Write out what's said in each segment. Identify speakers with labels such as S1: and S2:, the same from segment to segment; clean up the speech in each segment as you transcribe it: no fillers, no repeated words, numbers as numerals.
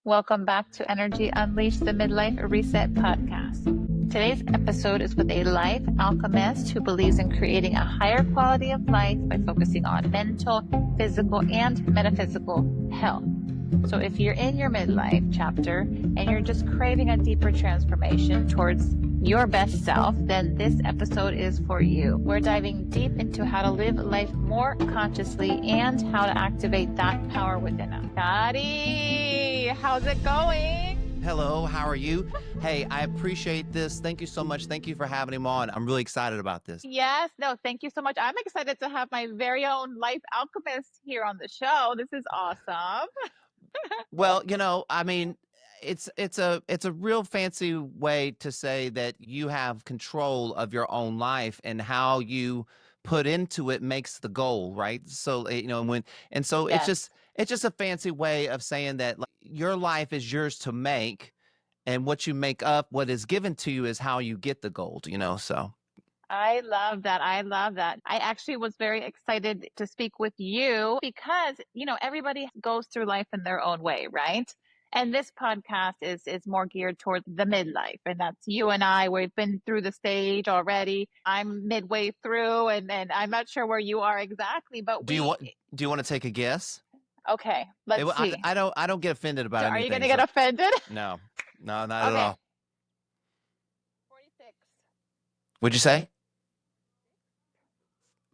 S1: Welcome back to Energy Unleash the Midlife Reset podcast. Today's episode is with a life alchemist who believes in creating a higher quality of life by focusing on mental, physical, and metaphysical health. So if you're in your midlife chapter and you're just craving a deeper transformation towards your best self, then this episode is for you. We're diving deep into how to live life more consciously and how to activate that power within us. Scottie, how's it going?
S2: Hello, how are you? Hey, I appreciate this. Thank you so much. Thank you for having him on. I'm really excited about this.
S1: Yes, no, thank you so much. I'm excited to have my very own life alchemist here on the show. This is awesome.
S2: Well, it's a real fancy way to say that you have control of your own life, and how you put into it makes the goal, right? So, it's
S1: Yes.
S2: just a fancy way of saying that, like, your life is yours to make, and what you make up, what is given to you, is how you get the gold, so.
S1: I love that. I love that. I actually was very excited to speak with you because, everybody goes through life in their own way, right? And this podcast is more geared toward the midlife. And that's you and I. We've been through the stage already. I'm midway through and I'm not sure where you are exactly, but
S2: Do you want to take a guess?
S1: okay, let's see.
S2: I don't get offended about
S1: Are you going
S2: anything.
S1: to get offended?
S2: No, not at
S1: Okay.
S2: all.
S1: 46.
S2: Would you say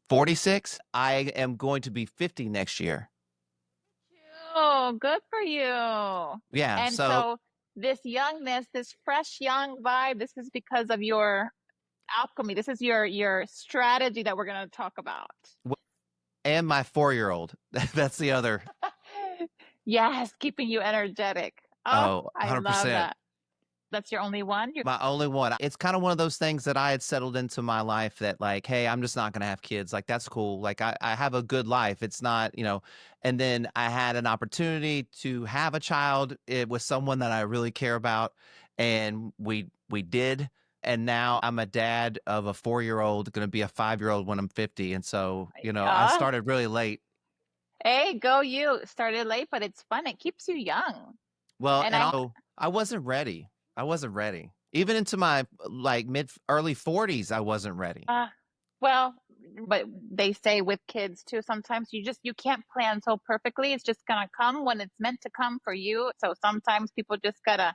S2: 46? I am going to be 50 next year.
S1: Oh, good for you.
S2: Yeah.
S1: And so this youngness, this fresh young vibe, this is because of your alchemy. This is your strategy that we're going to talk about.
S2: And my 4-year-old. That's the other.
S1: Yes, keeping you energetic. Oh, I
S2: 100%.
S1: love that. That's your only one?
S2: My only one. It's kind of one of those things that I had settled into my life that, like, hey, I'm just not going to have kids. Like, that's cool. Like, I have a good life. It's not, and then I had an opportunity to have a child. It was someone that I really care about. And we did. And now I'm a dad of a 4-year-old, going to be a 5-year-old when I'm 50. And so, I started really late.
S1: Hey, go you. Started late, but it's fun. It keeps you young.
S2: Well,
S1: And
S2: and also, I wasn't ready. Even into my early 40s, I wasn't ready.
S1: Well, but they say with kids too, sometimes you can't plan so perfectly. It's just gonna come when it's meant to come for you. So sometimes people just gotta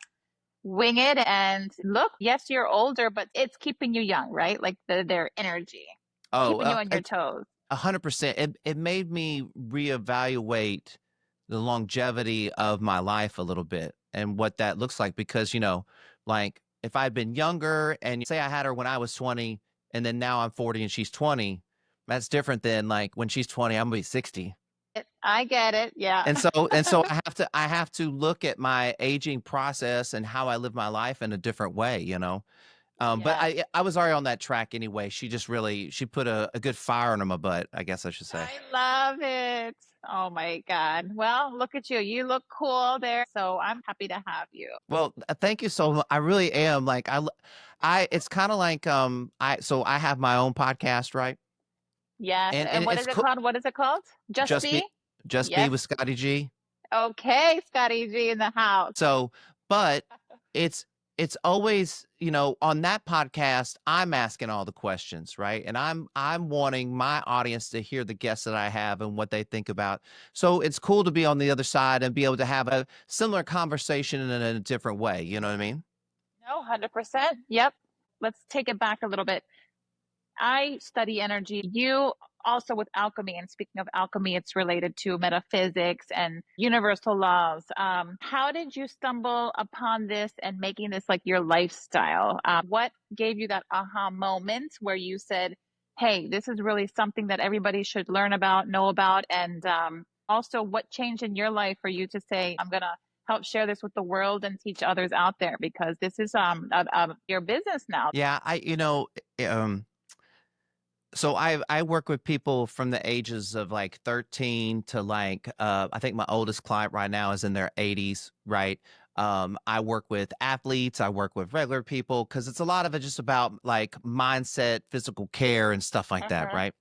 S1: wing it and look, yes, you're older, but it's keeping you young, right? Like their energy, keeping you on your toes.
S2: 100%. It made me reevaluate the longevity of my life a little bit and what that looks like, because, like, if I'd been younger and say I had her when I was 20 and then now I'm 40 and she's 20, that's different than, like, when she's 20, I'm gonna be 60.
S1: I get it. Yeah.
S2: And so I have to look at my aging process and how I live my life in a different way, But
S1: Yes.
S2: I was already on that track anyway. She put a good fire under my butt, I guess I should say.
S1: I love it. Oh my God. Well, look at you. You look cool there. So I'm happy to have you.
S2: Well, thank you so much. I really am. Like, it's kind of like, I have my own podcast, right?
S1: Yes. And what
S2: it's
S1: is it
S2: cool.
S1: called? What is it called? Just Be?
S2: Just Be
S1: Yes.
S2: with Scottie G.
S1: Okay, Scottie G in the house.
S2: So, but it's always, on that podcast, I'm asking all the questions, right? And I'm wanting my audience to hear the guests that I have and what they think about. So it's cool to be on the other side and be able to have a similar conversation in a different way. You know what I mean?
S1: No, 100%. Yep. Let's take it back a little bit. I study energy. You also with alchemy. And speaking of alchemy, it's related to metaphysics and universal laws. How did you stumble upon this and making this like your lifestyle? What gave you that aha moment where you said, hey, this is really something that everybody should learn about, know about? And also, what changed in your life for you to say, I'm going to help share this with the world and teach others out there, because this is your business now.
S2: Yeah, so I work with people from the ages of like 13 to like, I think my oldest client right now is in their 80s, right? I work with athletes, I work with regular people, because it's a lot of it just about like mindset, physical care, and stuff like that, right?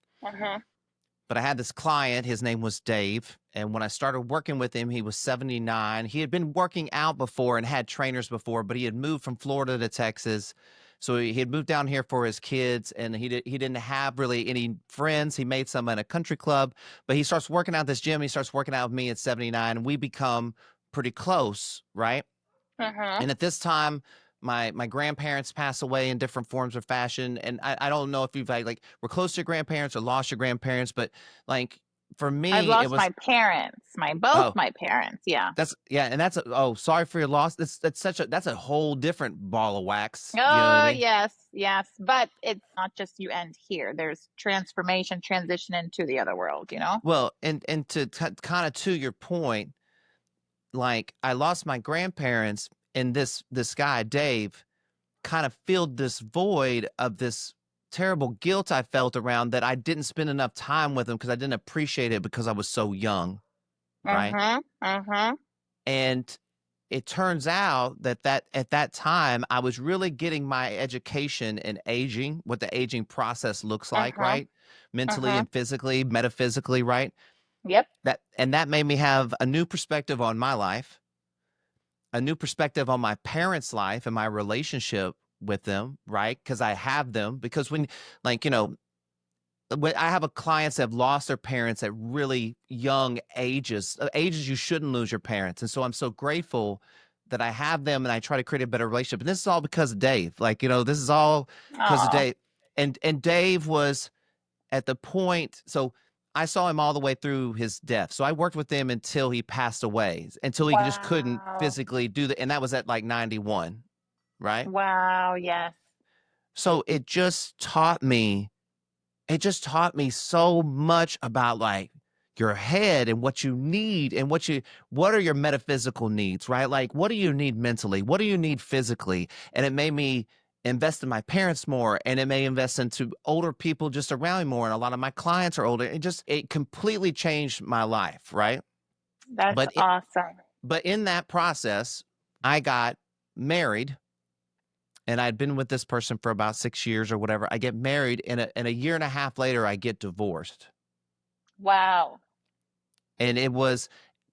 S2: But I had this client, his name was Dave. And when I started working with him, he was 79. He had been working out before and had trainers before, but he had moved from Florida to Texas. So he had moved down here for his kids, and he didn't have really any friends. He made some in a country club, but he starts working out at this gym. He starts working out with me at 79, and we become pretty close, right?
S1: Uh-huh.
S2: And at this time, my grandparents pass away in different forms or fashion. And I don't know if you've like were close to your grandparents or lost your grandparents, but like for
S1: I've
S2: me, it
S1: lost
S2: was
S1: my parents, both
S2: oh,
S1: my parents. Yeah.
S2: that's yeah, and that's oh, sorry for your loss. That's such a that's a whole different ball of wax. You know what I
S1: Oh,
S2: mean?
S1: yes, yes. But it's not just you end here. There's transformation, transition into the other world, you know?
S2: Well, and to kind of to your point, like I lost my grandparents, and this guy Dave kind of filled this void of this terrible guilt I felt around that I didn't spend enough time with him because I didn't appreciate it because I was so young, right?
S1: Uh-huh. Uh-huh.
S2: And it turns out that at that time I was really getting my education in aging, what the aging process looks like,
S1: Uh-huh.
S2: right? Mentally
S1: Uh-huh.
S2: and physically, metaphysically, right?
S1: Yep.
S2: That made me have a new perspective on my life, a new perspective on my parents' life and my relationship with them, right? Because I have them. Because when, like, when I have a clients that have lost their parents at really young ages, ages you shouldn't lose your parents, and so I'm so grateful that I have them, and I try to create a better relationship. And this is all because of Dave. Like, this is all because of
S1: Oh,
S2: Dave. And Dave was at the point. So I saw him all the way through his death. So I worked with him until he passed away, until he just couldn't
S1: wow.
S2: physically do that. And that was at like 91, right?
S1: Wow, yes.
S2: So it just taught me so much about like your head and what you need and what are your metaphysical needs, right? Like what do you need mentally? What do you need physically? And it made me invest in my parents more, and it may invest into older people just around me more. And a lot of my clients are older. It completely changed my life, right?
S1: That's
S2: But
S1: awesome.
S2: but in that process, I got married, and I'd been with this person for about 6 years or whatever. I get married, and a year and a half later, I get divorced.
S1: Wow.
S2: And it was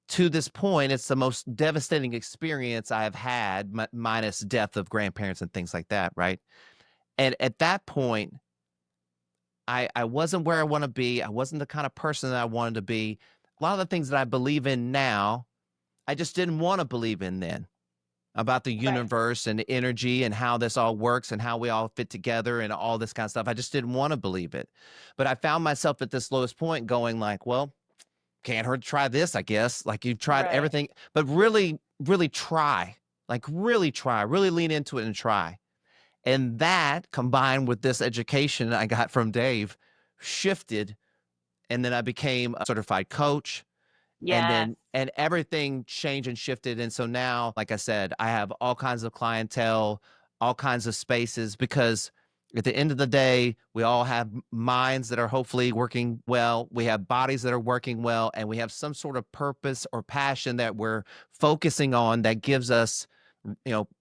S2: to this point, it's the most devastating experience I've had, minus death of grandparents and things like that, right? And at that point, I wasn't where I want to be. I wasn't the kind of person that I wanted to be. A lot of the things that I believe in now, I just didn't want to believe in then, about the
S1: Right.
S2: universe and energy and how this all works and how we all fit together and all this kind of stuff. I just didn't want to believe it. But I found myself at this lowest point going like, well, can't hurt to try this, I guess. Like you've tried
S1: Right.
S2: everything, but really, really try. Like really try, really lean into it and try. And that combined with this education I got from Dave shifted. And then I became a certified coach,
S1: Yes.
S2: and everything changed and shifted. And so now, like I said, I have all kinds of clientele, all kinds of spaces, because at the end of the day, we all have minds that are hopefully working well, we have bodies that are working well, and we have some sort of purpose or passion that we're focusing on that gives us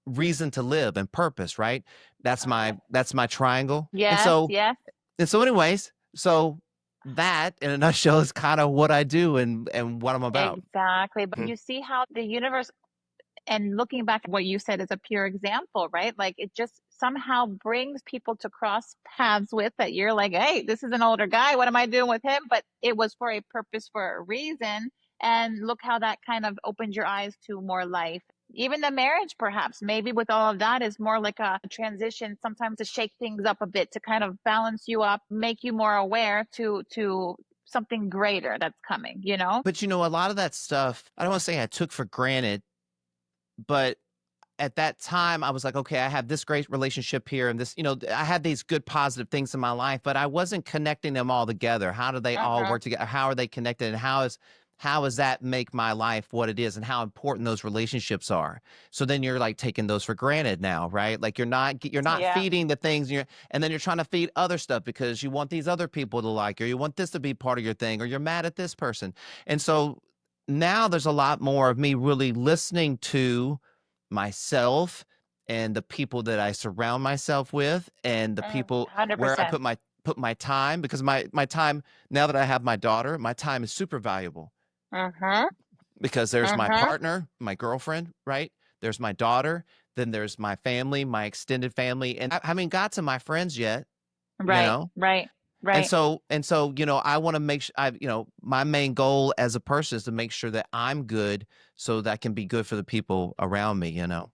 S2: reason to live and purpose, right?
S1: Uh-huh.
S2: That's my triangle. and
S1: Yes,
S2: so
S1: yes.
S2: and so anyways, so that in a nutshell is kind of what I do and what I'm about.
S1: Exactly. But
S2: Mhm.
S1: you see how the universe, and looking back at what you said is a pure example, right? Like it just somehow brings people to cross paths with that you're like, hey, this is an older guy. What am I doing with him? But it was for a purpose, for a reason. And look how that kind of opened your eyes to more life. Even the marriage, perhaps, maybe with all of that, is more like a transition, sometimes to shake things up a bit, to kind of balance you up, make you more aware to something greater that's coming, you know?
S2: But a lot of that stuff, I don't want to say I took for granted, but at that time I was like, okay, I have this great relationship here, and this, I had these good positive things in my life, but I wasn't connecting them all together. How do they all
S1: Uh-huh.
S2: work together? How are they connected? And how does that make my life what it is, and how important those relationships are? So then you're like taking those for granted now, right? Like you're not
S1: Yeah.
S2: feeding the things, and then you're trying to feed other stuff because you want these other people to like you, or you want this to be part of your thing, or you're mad at this person. And so now there's a lot more of me really listening to myself and the people that I surround myself with, and the people where I
S1: 100%.
S2: put my time, because my time, now that I have my daughter, my time is super valuable
S1: Uh-huh.
S2: because there's my
S1: Uh-huh.
S2: partner, my girlfriend, right? There's my daughter, then there's my family, my extended family, and I haven't got to my friends yet, you
S1: Right,
S2: know?
S1: right,
S2: And
S1: right.
S2: so, I wanna make sure my main goal as a person is to make sure that I'm good so that I can be good for the people around me, you know?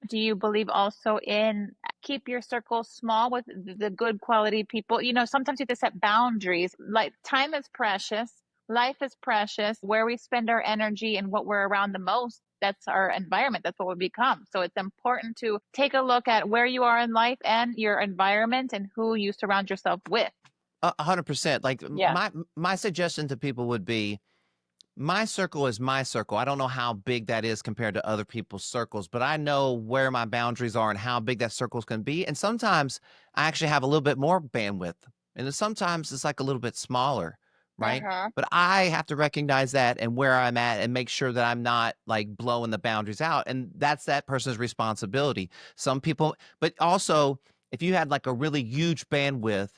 S1: Do you believe also in keep your circle small with the good quality people? You know, sometimes you have to set boundaries. Like time is precious, life is precious. Where we spend our energy and what we're around the most, that's our environment. That's what we become. So it's important to take a look at where you are in life and your environment and who you surround yourself with.
S2: 100%. Like,
S1: Yeah.
S2: my suggestion to people would be, my circle is my circle. I don't know how big that is compared to other people's circles, but I know where my boundaries are and how big that circles can be. And sometimes I actually have a little bit more bandwidth, and then sometimes it's like a little bit smaller, right?
S1: Uh-huh.
S2: But I have to recognize that and where I'm at and make sure that I'm not like blowing the boundaries out. And that's that person's responsibility. Some people, but also if you had like a really huge bandwidth,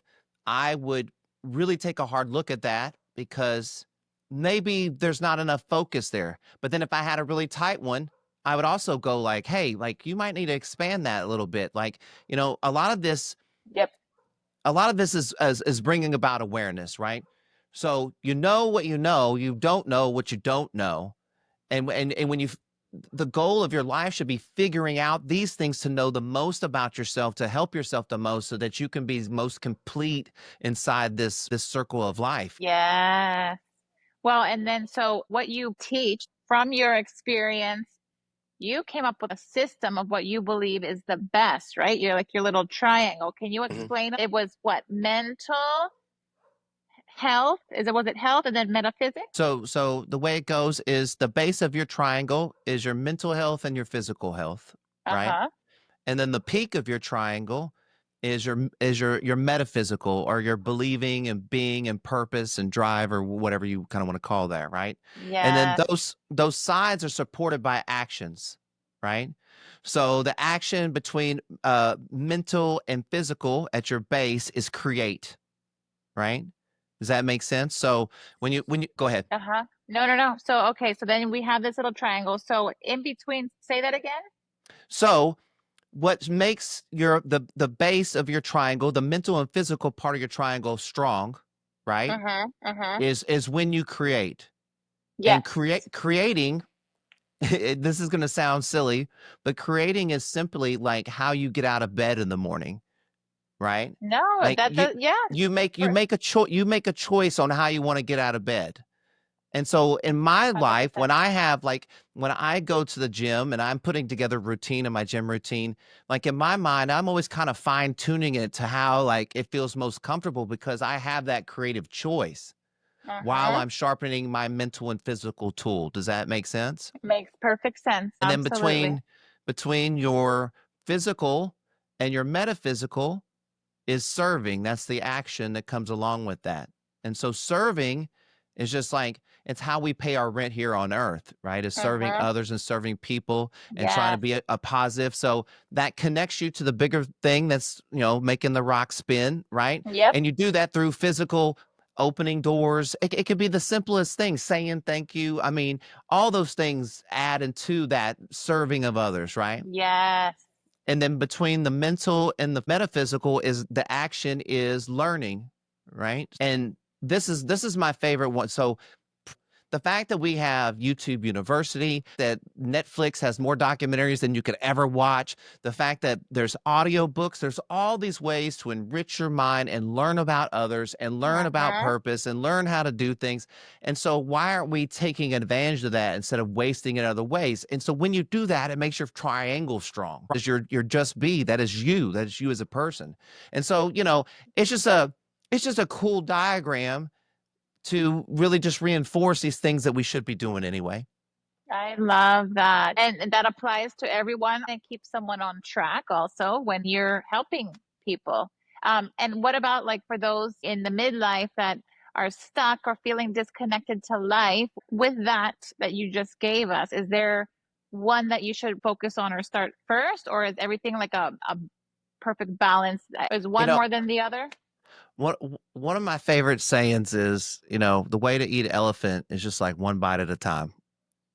S2: I would really take a hard look at that, because maybe there's not enough focus there. But then if I had a really tight one, I would also go like, "Hey, like you might need to expand that a little bit." Like,
S1: Yep.
S2: a lot of this is bringing about awareness, right? So you know what you don't know what you don't know, and when the goal of your life should be figuring out these things to know the most about yourself, to help yourself the most, so that you can be most complete inside this circle of life.
S1: Yeah. Well, and then so what you teach from your experience, you came up with a system of what you believe is the best, right? You're like your little triangle. Can you explain? It was what? Mental health? Was it health and then metaphysics?
S2: So the way it goes is the base of your triangle is your mental health and your physical health, right?
S1: Uh-huh.
S2: And then the peak of your triangle is your metaphysical, or your believing and being and purpose and drive, or whatever you kind of want to call that, right? And then
S1: Yes.
S2: those sides are supported by actions, right? So the action between mental and physical at your base is create, right? Does that make sense? So when you go ahead.
S1: Uh-huh. No, no, no. So okay, so then we have this little triangle. So in between, say that again.
S2: So what makes the base of your triangle, the mental and physical part of your triangle strong, right?
S1: Uh-huh. Uh-huh.
S2: Is when you create. And
S1: Yes.
S2: creating this is going to sound silly, but creating is simply like how you get out of bed in the morning, right?
S1: No,
S2: Like
S1: that does yes.
S2: you make a choice on how you want to get out of bed. And so in my life,
S1: 100%.
S2: when I go to the gym and I'm putting together routine in my gym routine, like in my mind, I'm always kind of fine tuning it to how like it feels most comfortable, because I have that creative choice while
S1: Uh-huh.
S2: I'm sharpening my mental and physical tool. Does that make sense?
S1: Makes perfect sense.
S2: And then
S1: Absolutely.
S2: between your physical and your metaphysical is serving. That's the action that comes along with that. And so serving is just like, it's how we pay our rent here on earth, right? Is serving
S1: Uh-huh.
S2: others and serving people and trying to
S1: Yes.
S2: be a positive. So that connects you to the bigger thing that's, making the rock spin, right?
S1: Yep.
S2: And you do that through physical opening doors. It could be the simplest thing, saying thank you. I mean, all those things add into that serving of others, right?
S1: Yes.
S2: And then between the mental and the metaphysical is the action is learning, right? And this is my favorite one. So the fact that we have YouTube University, that Netflix has more documentaries than you could ever watch, the fact that there's audiobooks, there's all these ways to enrich your mind and learn about others and learn about
S1: Uh-huh.
S2: purpose and learn how to do things. And so why aren't we taking advantage of that instead of wasting it other ways? And so when you do that, it makes your triangle strong. Because your just be, that is you as a person. And so, it's just a it's just a cool diagram to really just reinforce these things that we should be doing anyway.
S1: I love that. And that applies to everyone and keep someone on track also when you're helping people. And what about like for those in the midlife that are stuck or feeling disconnected to life with that you just gave us? Is there one that you should focus on or start first, or is everything like a perfect balance? Is
S2: You
S1: one
S2: know,
S1: more than the other?
S2: One of my favorite sayings is, the way to eat an elephant is just like one bite at a time,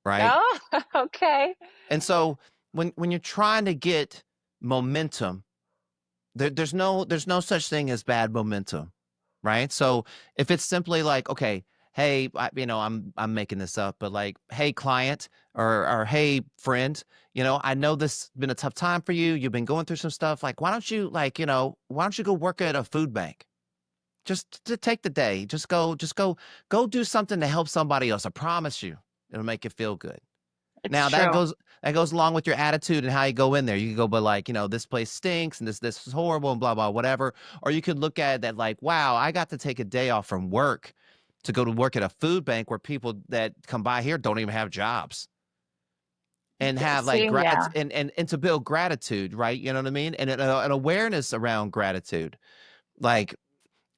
S2: right?
S1: Oh, okay.
S2: And so when you're trying to get momentum, there's no such thing as bad momentum, right? So if it's simply like, okay, hey, I'm making this up, but like, hey, client, or hey, friend, I know this has been a tough time for you. You've been going through some stuff. Like, why don't you go work at a food bank? Just to take the day. Just go do something to help somebody else. I promise you, it'll make you feel good.
S1: It's
S2: Now
S1: true.
S2: that goes along with your attitude and how you go in there. You can go, but like, this place stinks and this is horrible and blah blah whatever. Or you could look at that like, wow, I got to take a day off from work to go to work at a food bank where people that come by here don't even have jobs, and have like
S1: See, yeah.
S2: and to build gratitude, right? You know what I mean? And an awareness around gratitude. Like,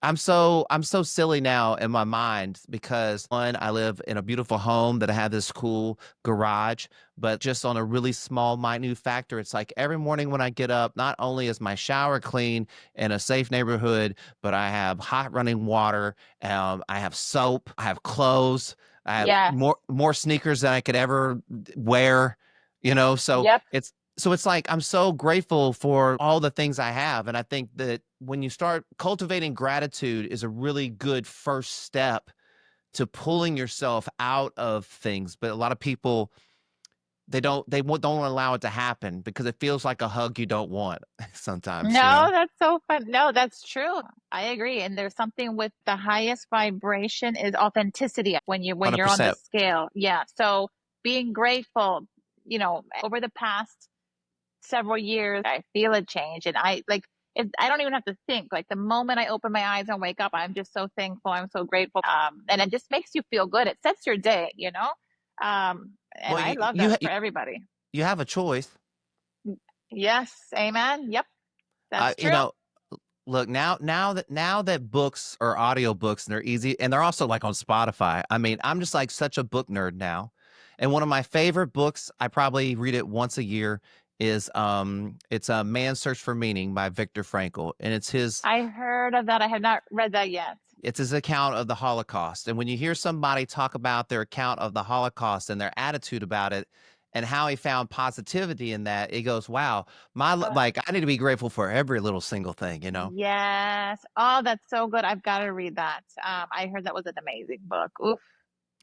S2: I'm so silly now in my mind because, one, I live in a beautiful home that I have this cool garage, but just on a really small, minute factor, it's like every morning when I get up, not only is my shower clean in a safe neighborhood, but I have hot running water, I have soap, I have clothes, I have
S1: Yes.
S2: more sneakers than I could ever wear, so
S1: Yep.
S2: it's like I'm so grateful for all the things I have, and I think that when you start cultivating gratitude is a really good first step to pulling yourself out of things. But a lot of people, don't allow it to happen because it feels like a hug you don't want sometimes,
S1: No, that's so fun. No, that's true. I agree. And there's something with the highest vibration is authenticity when you're on the
S2: 100%.
S1: scale. Yeah. So being grateful, over the past several years, I feel a change. And I don't even have to think. Like the moment I open my eyes and wake up, I'm just so thankful. I'm so grateful. And it just makes you feel good. It sets your day. And
S2: Well,
S1: I
S2: you
S1: love
S2: you
S1: that
S2: ha-
S1: for everybody.
S2: you have a choice.
S1: Yes. Amen. Yep.
S2: Uh,
S1: That's
S2: you
S1: true.
S2: know, Look, now that books are audiobooks and they're easy and they're also like on Spotify. I mean, I'm just like such a book nerd now. And one of my favorite books, I probably read it once a year, is it's a Man's Search for Meaning by Viktor Frankl. And
S1: I heard of that. I have not read that yet.
S2: it's his account of the Holocaust. And when you hear somebody talk about their account of the Holocaust and their attitude about it and how he found positivity in that, it goes, wow, like I need to be grateful for every little single thing.
S1: Yes. Oh, that's so good. I've got to read that. I heard that was an amazing book. Oof.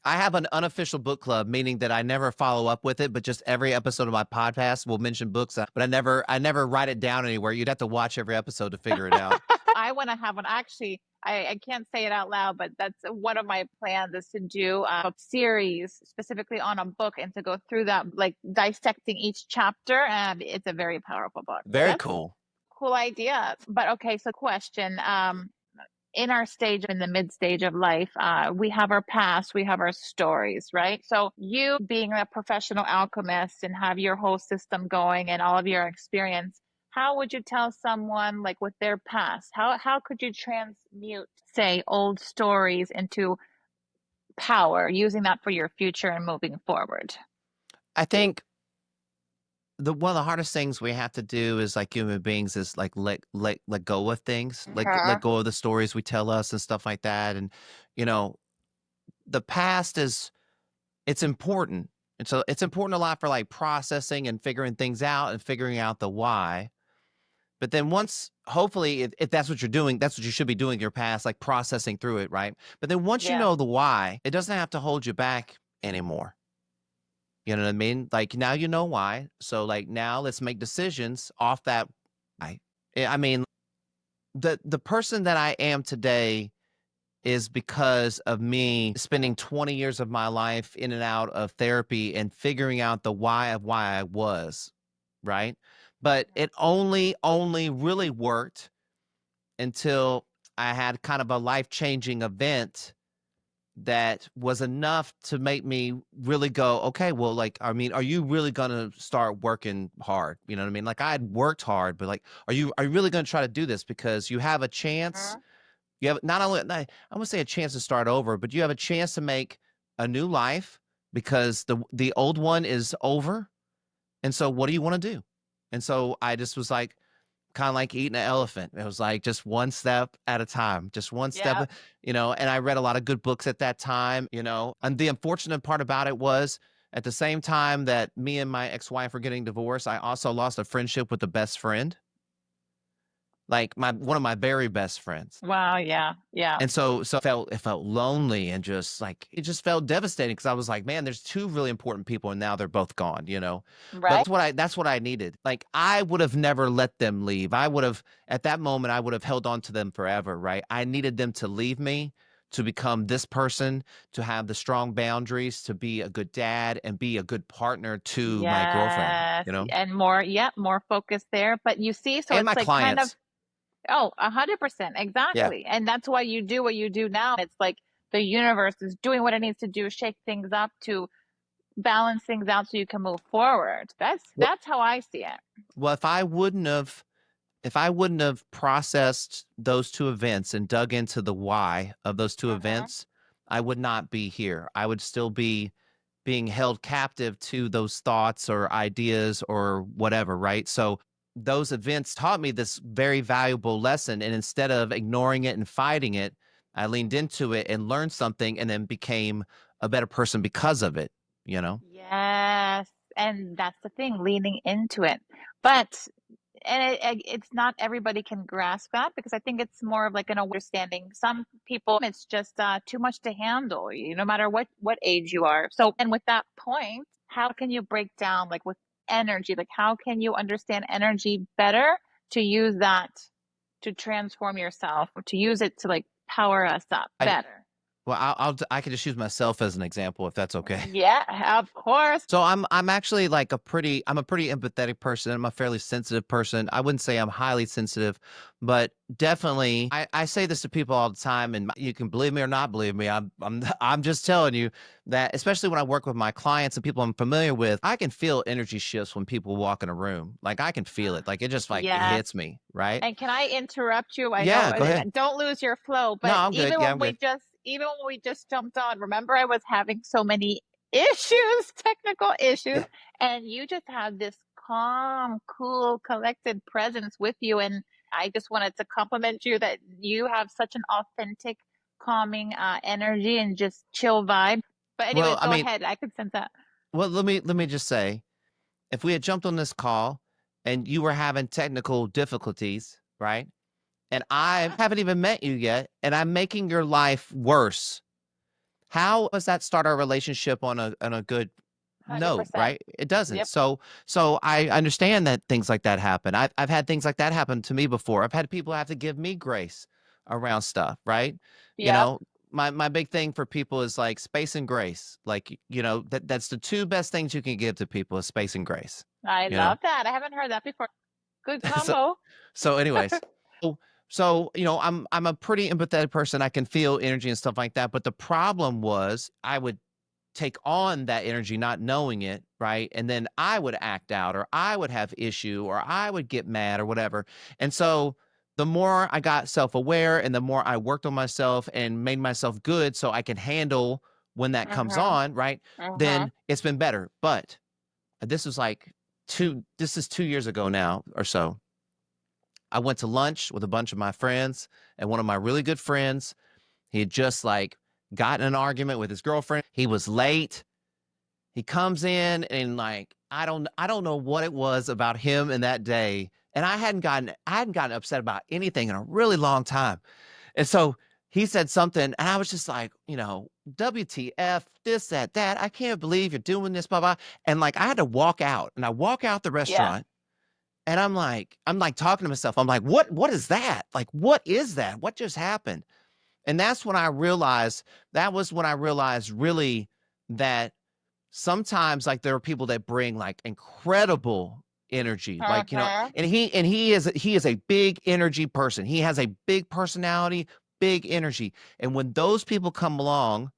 S2: I have an unofficial book club, meaning that I never follow up with it, but just every episode of my podcast will mention books, but I never write it down anywhere. You'd have to watch every episode to figure it out.
S1: I want to have one. Actually, I can't say it out loud, but that's one of my plans is to do a series specifically on a book and to go through that, like dissecting each chapter. And it's a very powerful book. So
S2: Very
S1: that's
S2: cool.
S1: cool ideas. But okay, so question. In our stage, in the mid stage of life, we have our past, we have our stories, right? So you being a professional alchemist and have your whole system going and all of your experience, how would you tell someone like with their past, how could you transmute, say, old stories into power, using that for your future and moving forward?
S2: I think the one of the hardest things we have to do is like human beings is like let go of things, like let
S1: Okay.
S2: go of the stories we tell us and stuff like that. And you know, the past is it's important. And so it's important a lot for like processing and figuring things out and figuring out the why. But then once, hopefully, if that's what you're doing, that's what you should be doing in your past, like processing through it, right? But then once you
S1: Yeah.
S2: know the why, it doesn't have to hold you back anymore. You know what I mean? Like now you know why. So like now let's make decisions off that why. I mean, the person that I am today is because of me spending 20 years of my life in and out of therapy and figuring out the why of why I was, right? But it only really worked until I had kind of a life-changing event that was enough to make me really go, okay, well, like, I mean, are you really gonna start working hard? You know what I mean? Like I had worked hard, but like, are you really gonna try to do this? Because you have a chance.
S1: Mhm.
S2: You have not only I wouldn't say a chance to start over, but you have a chance to make a new life because the old one is over. And so what do you want to do? And so I just was like, kind of like eating an elephant. It was like just one step at a time, just one step,
S1: Yeah.
S2: and I read a lot of good books at that time, and the unfortunate part about it was at the same time that me and my ex-wife were getting divorced, I also lost a friendship with the best friend, like one of my very best friends.
S1: Wow. Yeah. Yeah.
S2: And so it felt lonely and just like it just felt devastating because I was like, man, there's two really important people and now they're both gone. But
S1: Right.
S2: that's what I needed. Like I would have never let them leave. I would have at that moment I would have held on to them forever, right? I needed them to leave me to become this person, to have the strong boundaries, to be a good dad and be a good partner to my girlfriend,
S1: Yes. And more, yeah, more focus there. But you see, so
S2: and
S1: it's
S2: my
S1: like kind of,
S2: clients.
S1: oh, 100%.
S2: Yeah.
S1: Exactly. And that's why you do what you do now. It's like the universe is doing what it needs to do, shake things up to balance things out so you can move forward.
S2: Well,
S1: That's how I see it.
S2: well, if I wouldn't have processed those 2 events and dug into the why of those 2
S1: Hmm.
S2: events, I would not be here. I would still be being held captive to those thoughts or ideas or whatever, right? So those events taught me this very valuable lesson, and instead of ignoring it and fighting it, I leaned into it and learned something and then became a better person because of it, you know?
S1: Yes. And that's the thing, leaning into it. But and it's not everybody can grasp that because I think it's more of like an understanding. Some people, it's just too much to handle, no matter what age you are. So, and with that point, how can you break down like with energy? Like, how can you understand energy better to use that to transform yourself, or to use it to like power us up
S2: I
S1: better?
S2: Well, I could just use myself as an example if that's okay.
S1: Yeah, of course.
S2: So I'm actually like I'm a pretty empathetic person. I'm a fairly sensitive person. I wouldn't say I'm highly sensitive, but definitely I say this to people all the time, and you can believe me or not believe me. I'm just telling you that, especially when I work with my clients and people I'm familiar with, I can feel energy shifts when people walk in a room. Like I can feel it. Like it just like it
S1: Yes.
S2: hits me, right?
S1: And can I interrupt you? I know,
S2: Yeah, go ahead.
S1: don't lose your flow,
S2: No,
S1: but
S2: I'm good. Yeah, I'm good.
S1: even when we just jumped on, remember I was having so many issues, technical issues,
S2: Yeah.
S1: and you just had this calm, cool, collected presence with you. And I just wanted to compliment you that you have such an authentic, calming energy and just chill vibe. But
S2: Well,
S1: anyways,
S2: I
S1: go
S2: mean,
S1: ahead. I could sense that.
S2: let me just say, if we had jumped on this call and you were having technical difficulties, right? And I haven't even met you yet, and I'm making your life worse. How does that start our relationship on a good note,
S1: 100%.
S2: right? It doesn't.
S1: Yep.
S2: So I understand that things like that happen. I've had things like that happen to me before. I've had people have to give me grace around stuff, right? You
S1: Yep.
S2: know, my big thing for people is like space and grace. Like, that's the two best things you can give to people is space and grace,
S1: I
S2: you know?
S1: love that. I haven't heard that before. Good
S2: So
S1: combo.
S2: so anyways, I'm a pretty empathetic person. I can feel energy and stuff like that. But the problem was I would take on that energy not knowing it, right? And then I would act out or I would have issue or I would get mad or whatever. And so the more I got self-aware and the more I worked on myself and made myself good so I can handle when that comes
S1: Mm-hmm.
S2: on, right?
S1: Mm-hmm.
S2: Then it's been better. But this is 2 years ago now or so. I went to lunch with a bunch of my friends, and one of my really good friends, he had just like gotten in an argument with his girlfriend. He was late. He comes in and like I don't know what it was about him in that day. And I hadn't gotten upset about anything in a really long time. And so he said something, and I was just like, WTF, this, that. I can't believe you're doing this, blah, blah. And like I had to walk out, and I walk out the
S1: Yeah.
S2: restaurant and I'm like talking to myself. I'm like, what is that? Like, what is that? What just happened? And that was when I realized really that sometimes like there are people that bring like incredible energy. Like,
S1: Uh-huh.
S2: and he is a big energy person. He has a big personality, big energy. And when those people come along,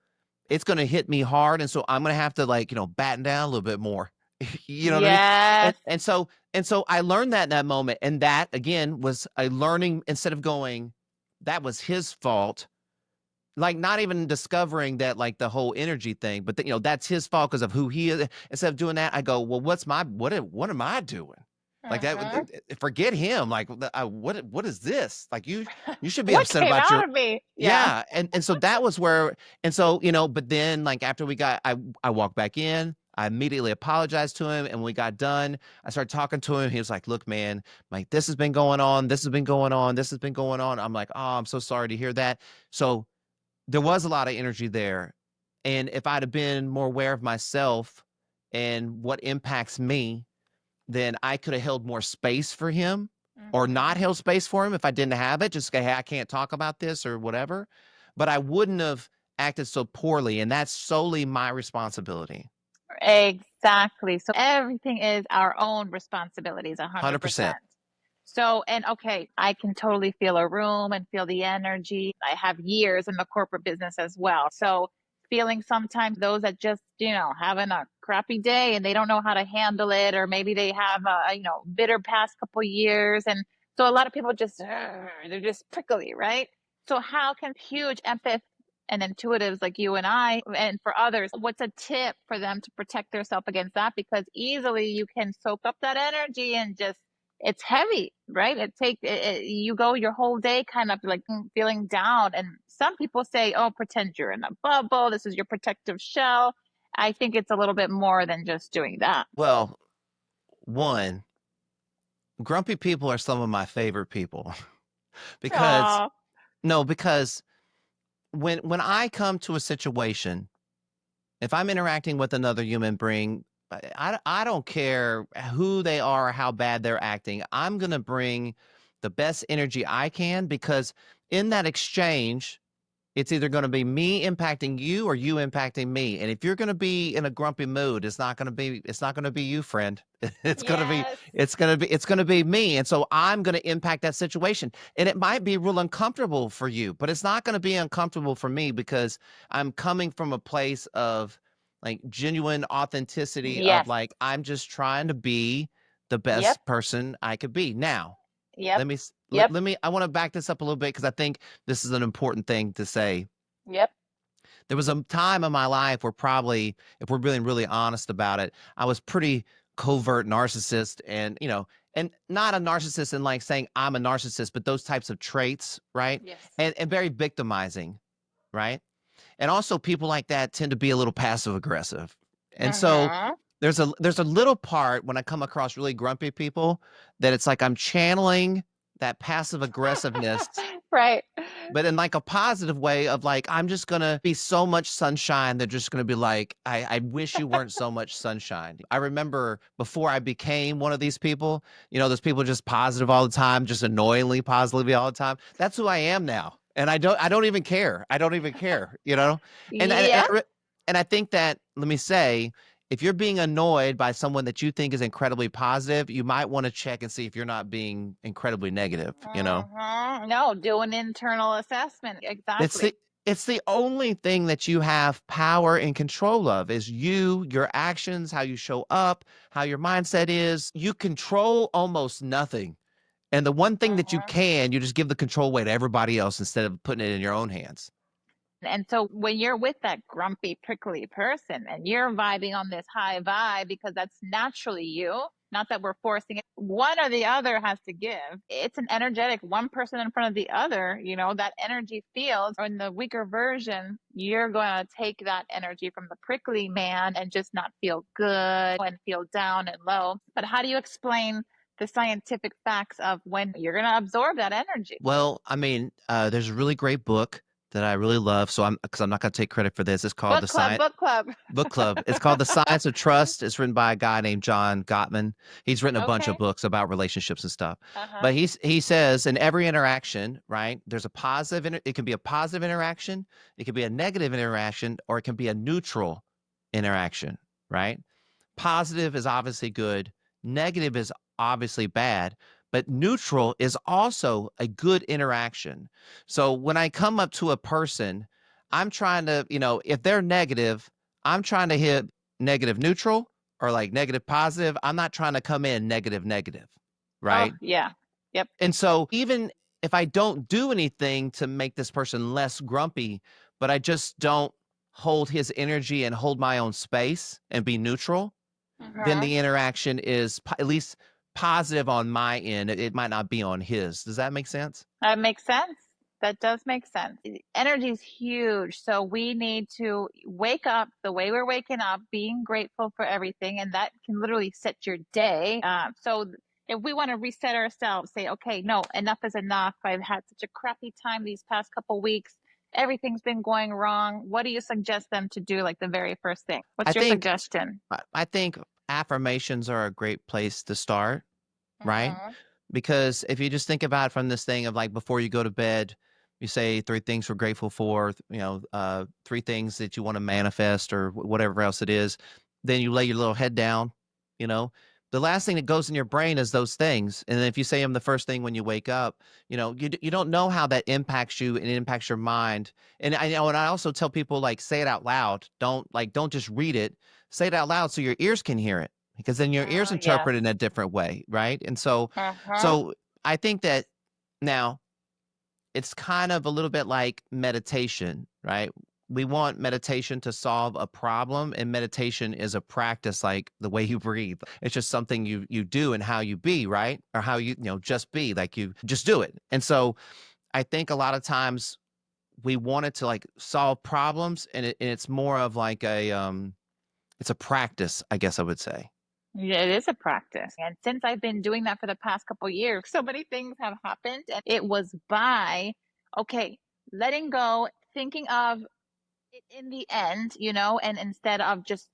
S2: it's gonna hit me hard. And so I'm gonna have to like, batten down a little bit more. You know what I mean? And
S1: Yes.
S2: and so and so I learned that in that moment. And that again was a learning instead of going, that was his fault. Like not even discovering that like the whole energy thing, but that's his fault because of who he is. Instead of doing that, I go, well, what am I doing? Like that,
S1: Mhm.
S2: forget him. Like, what is this? Like you should be
S1: What
S2: upset
S1: came
S2: about
S1: out
S2: your
S1: of me? Yeah.
S2: yeah. And so that was where, and so but then like after I walked back in, I immediately apologized to him, and when we got done, I started talking to him. He was like, "Look, man, like this has been going on. This has been going on. This has been going on." I'm like, "Oh, I'm so sorry to hear that." So there was a lot of energy there. And if I'd have been more aware of myself and what impacts me, then I could have held more space for him or not
S1: Mhm.
S2: held space for him if I didn't have it. Just say, hey, I can't talk about this or whatever. But I wouldn't have acted so poorly. And that's solely my responsibility.
S1: Exactly. So everything is our own responsibilities, 100%.
S2: 100%.
S1: So, and okay, I can totally feel a room and feel the energy. I have years in the corporate business as well. So, feeling sometimes those that just, having a crappy day and they don't know how to handle it, or maybe they have a, bitter past couple years. And so, a lot of people just, they're just prickly, right? So, how can huge empath and intuitives like you and I, and for others, what's a tip for them to protect themselves against that? Because easily you can soak up that energy and just it's heavy, right? You go your whole day kind of like feeling down. And some people say, oh, pretend you're in a bubble. This is your protective shell. I think it's a little bit more than just doing that.
S2: Well, one, grumpy people are some of my favorite people because,
S1: Oh,
S2: no, because when I come to a situation, if I'm interacting with another human being, I don't care who they are or how bad they're acting. I'm gonna bring the best energy I can because in that exchange, it's either gonna be me impacting you or you impacting me. And if you're gonna be in a grumpy mood, it's not gonna be you, friend. It's gonna be
S1: yes.
S2: it's gonna be me. And so I'm gonna impact that situation. And it might be real uncomfortable for you, but it's not gonna be uncomfortable for me because I'm coming from a place of like genuine authenticity of
S1: Yes.
S2: like I'm just trying to be the
S1: Yep.
S2: best person I could be. Now,
S1: Yep.
S2: let me s
S1: Yep.
S2: let me I wanna back this up a little bit because I think this is an important thing to say.
S1: Yep.
S2: There was a time in my life where probably, if we're being really honest about it, I was pretty covert narcissist and not a narcissist in like saying I'm a narcissist, but those types of traits, right?
S1: Yes.
S2: And very victimizing, right? And also people like that tend to be a little passive aggressive. And so
S1: Mm-hmm.
S2: there's a little part when I come across really grumpy people that it's like I'm channeling that passive aggressiveness,
S1: Right.
S2: but in like a positive way of like, I'm just gonna be so much sunshine. They're just gonna be like, I wish you weren't so much sunshine. I remember before I became one of these people, those people just positive all the time, just annoyingly positive all the time. That's who I am now. And I don't even care. I don't even care. And and and
S1: Yeah.
S2: I, re- and I think that let me say, if you're being annoyed by someone that you think is incredibly positive, you might want to check and see if you're not being incredibly negative.
S1: Mm-hmm. No, do an internal assessment.
S2: It's
S1: Exactly.
S2: the it's the only thing that you have power and control of is you, your actions, how you show up, how your mindset is. You control almost nothing. And the one thing that you
S1: Mhm.
S2: can, you just give the control away to everybody else instead of putting it in your own hands.
S1: And so when you're with that grumpy, prickly person and you're vibing on this high vibe because that's naturally you, not that we're forcing it, one or the other has to give. It's an energetic one person in front of the other, that energy field. In the weaker version, you're going to take that energy from the prickly man and just not feel good and feel down and low. But how do you explain the scientific facts of when you're going to absorb that energy?
S2: Well, I mean, there's a really great book that I really love. So I'm not going to take credit for this. It's called
S1: Book
S2: The
S1: club,
S2: Science
S1: book club.
S2: Book Club. It's called The Science of Trust. It's written by a guy named John Gottman. He's written a bunch of
S1: Okay.
S2: books about relationships and stuff.
S1: Uh-huh.
S2: But he says in every interaction, right? There's a it can be a positive interaction, it can be a negative interaction, or it can be a neutral interaction, right? Positive is obviously good, negative is obviously bad, but neutral is also a good interaction. So when I come up to a person, I'm trying to, if they're negative, I'm trying to hit negative neutral or like negative positive. I'm not trying to come in negative negative,
S1: Oh,
S2: right?
S1: yeah. Yep.
S2: And so even if I don't do anything to make this person less grumpy, but I just don't hold his energy and hold my own space and be neutral, then
S1: Uh-huh.
S2: the interaction is at least positive on my end, it might not be on his. Does that make sense?
S1: That makes sense. That does make sense. Energy is huge. So we need to wake up the way we're waking up, being grateful for everything. And that can literally set your day. So if we want to reset ourselves, say, okay, no, enough is enough. I've had such a crappy time these past couple weeks. Everything's been going wrong. What do you suggest them to do, like the very first thing?
S2: I
S1: What's your
S2: think
S1: suggestion?
S2: I think affirmations are a great place to start, right?
S1: Mm-hmm.
S2: Because if you just think about it from this thing of like before you go to bed, you say three things we're grateful for, three things that you want to manifest or whatever else it is. Then you lay your little head down, you know. The last thing that goes in your brain is those things. And then if you say them the first thing when you wake up, you don't know how that impacts you and it impacts your mind. And I know, and I also tell people like say it out loud. Don't just read it. Say it out loud so your ears can hear it because then your ears
S1: Oh, yes.
S2: interpret it in a different way, right? And so
S1: Uh-huh.
S2: so I think that now it's kind of a little bit like meditation, right? We want meditation to solve a problem, and meditation is a practice like the way you breathe. It's just something you do and how you be, right? Or how just be, like you just do it. And so I think a lot of times we want it to like solve problems and it's more of like it's a practice, I guess I would say.
S1: Yeah, it is a practice. And since I've been doing that for the past couple years, so many things have happened. And it was by, okay, letting go, thinking of it in the end, and instead of just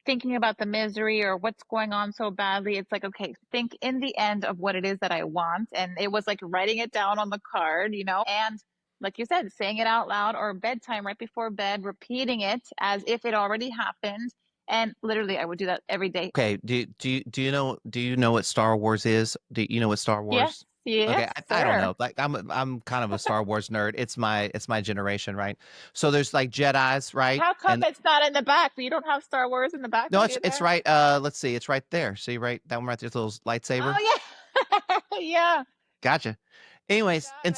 S1: thinking about the misery or what's going on so badly, it's like, okay, think in the end of what it is that I want. And it was like writing it down on the card, and like you said, saying it out loud or bedtime right before bed, repeating it as if it already happened. And literally, I would do that every day.
S2: Okay, do you know what Star Wars is? Do you know what Star
S1: Yes,
S2: Wars?
S1: yes,
S2: Okay, I don't
S1: sir.
S2: know. Like I'm kind of a Star Wars nerd. It's my generation, right? So there's like Jedi's, right?
S1: How come
S2: And
S1: it's not in the back? You don't have Star Wars in the back
S2: no,
S1: of
S2: it's
S1: you
S2: it's
S1: there?
S2: right. Let's see, it's right there. See, right that one right there's a little lightsaber.
S1: Oh yeah. Yeah.
S2: Gotcha.
S1: You
S2: Anyways,
S1: got
S2: and
S1: it.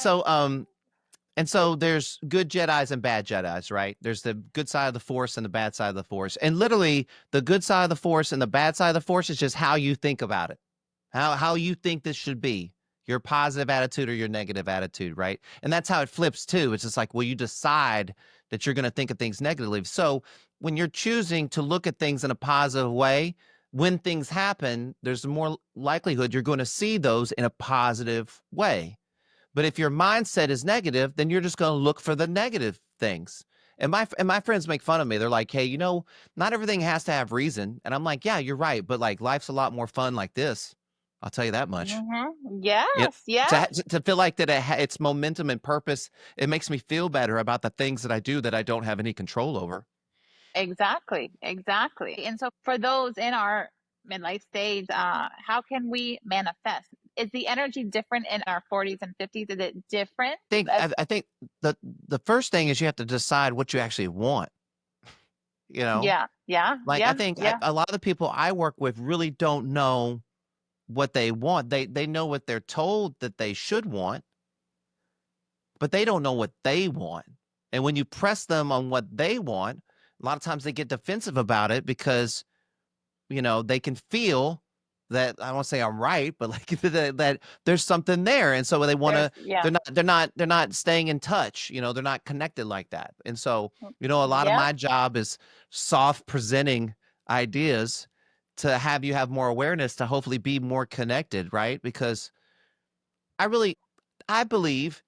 S2: so there's good Jedi's and bad Jedi's, right? There's the good side of the Force and the bad side of the Force, and literally the good side of the Force and the bad side of the Force is just how you think about it. How you think this should be, your positive attitude or your negative attitude, right? And that's how it flips too. It's just like, well, you decide that you're going to think of things negatively. So when you're choosing to look at things in a positive way, when things happen, there's more likelihood you're going to see those in a positive way. But if your mindset is negative, then you're just going to look for the negative things. And my friends make fun of me. They're like, "Hey, not everything has to have reason." And I'm like, "Yeah, you're right, but like life's a lot more fun like this. I'll tell you that much." Yep.
S1: Yes,
S2: To
S1: yes.
S2: to feel like that it's momentum and purpose, it makes me feel better about the things that I do that I don't have any control over.
S1: Exactly, exactly. And so for those in our midlife stage, how can we manifest? Is the energy different in our 40s and 50s? Is it different? As
S2: I think the first thing is you have to decide what you actually want, you know?
S1: Yeah, yeah,
S2: Like I
S1: yeah,
S2: think
S1: yeah.
S2: a lot of the people I work with really don't know what they want. They know what they're told that they should want, but they don't know what they want. And when you press them on what they want, a lot of times they get defensive about it because, they can feel that I won't say I'm right, but like that there's something there. And so they want
S1: There's
S2: to
S1: yeah.
S2: they're not staying in touch, they're not connected like that. And so, a lot of
S1: Yep.
S2: my job is soft presenting ideas to have you have more awareness to hopefully be more connected, right? Because I really I believe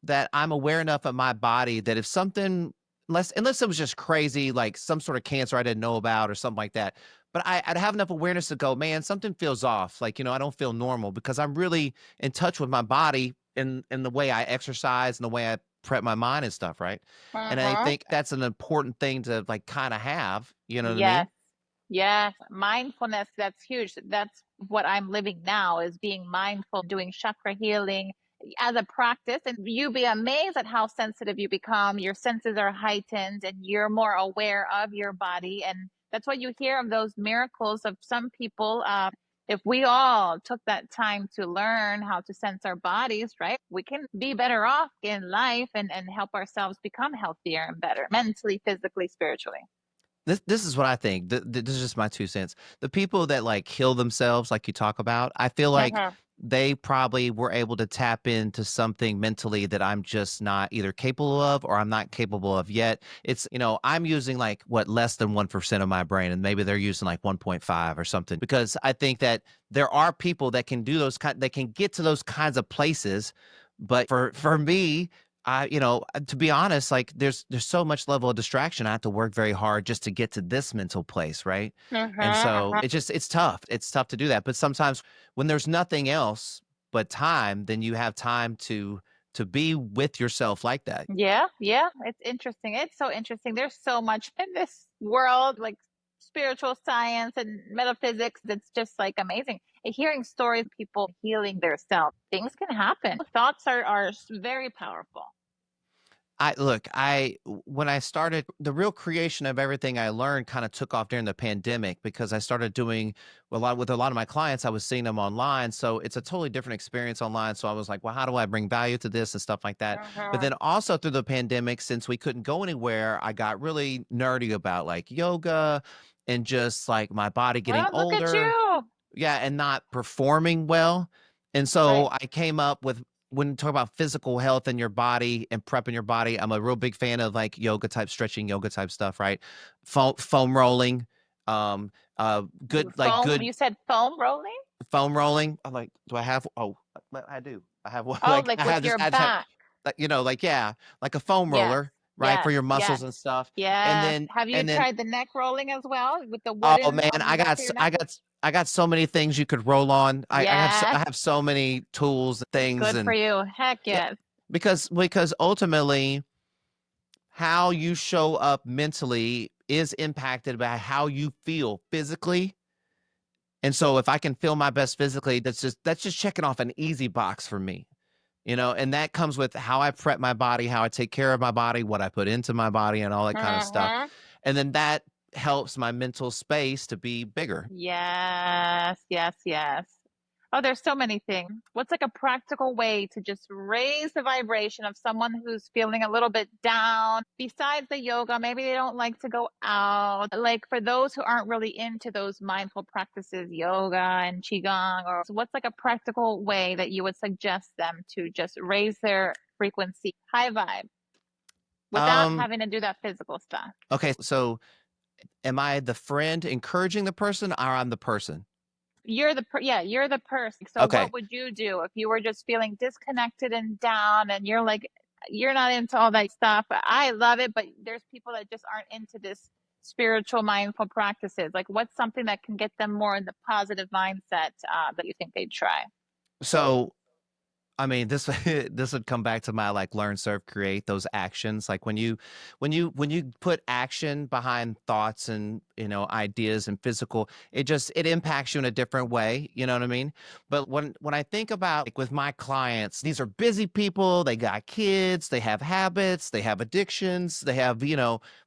S2: that I'm aware enough of my body that if something unless it was just crazy, like some sort of cancer I didn't know about or something like that, but I'd have enough awareness to go, man, something feels off. Like, I don't feel normal because I'm really in touch with my body in the way I exercise and the way I prep my mind and stuff, right? And I
S1: Uh-huh.
S2: think that's an important thing to like kind of have, you know what I
S1: Yes.
S2: mean?
S1: Yes, mindfulness, that's huge. That's what I'm living now is being mindful, doing chakra healing as a practice. And you be amazed at how sensitive you become. Your senses are heightened and you're more aware of your body. And that's what you hear of those miracles of some people. If we all took that time to learn how to sense our bodies, right, we can be better off in life and help ourselves become healthier and better mentally, physically, spiritually.
S2: This is what I think. This is just my 2 cents. The people that, like, kill themselves, like you talk about, I feel like
S1: Uh-huh.
S2: they probably were able to tap into something mentally that I'm just not either capable of or I'm not capable of yet. It's, I'm using, like, what, less than 1% of my brain, and maybe they're using, like, 1.5 or something, because I think that there are people that can do that can get to those kinds of places, but for me, to be honest, like there's so much level of distraction. I have to work very hard just to get to this mental place, right?
S1: Uh-huh.
S2: And so
S1: Uh-huh.
S2: it's tough. It's tough to do that. But sometimes when there's nothing else but time, then you have time to be with yourself like that.
S1: Yeah, yeah, it's interesting. It's so interesting. There's so much in this world, like spiritual science and metaphysics. It's just like amazing. And hearing stories of people healing their self, things can happen. Thoughts are very powerful.
S2: When I started, the real creation of everything I learned kind of took off during the pandemic, because I started doing a lot of my clients. I was seeing them online, so it's a totally different experience online. So I was like, well, how do I bring value to this and stuff like that? But
S1: Uh-huh.
S2: then also through the pandemic, since we couldn't go anywhere, I got really nerdy about like yoga and just like my body getting
S1: Well, look at
S2: older.
S1: you.
S2: Yeah, and not performing well. And
S1: Right.
S2: so I came up with, when you talk about physical health in your body and prepping your body, I'm a real big fan of like yoga type stretching, yoga type stuff, right? Foam rolling,
S1: Foam,
S2: good
S1: you said foam rolling?
S2: foam rolling. I'm like, do I have? Oh, I do. I have one.
S1: Oh,
S2: Like
S1: like with your
S2: I just have,
S1: back.
S2: like, like, yeah, like a foam
S1: Yes.
S2: roller, right, for
S1: Yes.
S2: your
S1: Yes.
S2: muscles and stuff. And
S1: Yes.
S2: then
S1: Have you
S2: and then
S1: tried the neck rolling as well with the
S2: Oh
S1: wooden
S2: man,
S1: on the back of your neck?
S2: I got so many things you could roll on. I
S1: Yes.
S2: have so many tools, things,
S1: Good for
S2: and
S1: you. Heck
S2: yeah,
S1: yes.
S2: because ultimately how you show up mentally is impacted by how you feel physically. And so if I can feel my best physically, that's just checking off an easy box for me. And that comes with how I prep my body, how I take care of my body, what I put into my body, and all that kind of stuff.
S1: Uh-huh.
S2: And then that helps my mental space to be bigger.
S1: Yes, yes, yes. Oh, there's so many things. What's like a practical way to just raise the vibration of someone who's feeling a little bit down? Besides the yoga, maybe they don't like to go out. Like for those who aren't really into those mindful practices, yoga and qigong, or so what's like a practical way that you would suggest them to just raise their frequency, high vibe, without
S2: Um,
S1: having to do that physical stuff?
S2: okay, so am I the friend encouraging the person, or I'm the person?
S1: Yeah, you're the person. So
S2: Okay.
S1: what would you do if you were just feeling disconnected and down and you're like you're not into all that stuff. I love it, but there's people that just aren't into this spiritual mindful practices. Like what's something that can get them more in the positive mindset that you think they'd try?
S2: So I mean, this this would come back to my like learn, serve, create, those actions. Like when you put action behind thoughts and ideas and physical, it impacts you in a different way. You know what I mean? But when I think about like with my clients, these are busy people. They got kids. They have habits. They have addictions. They have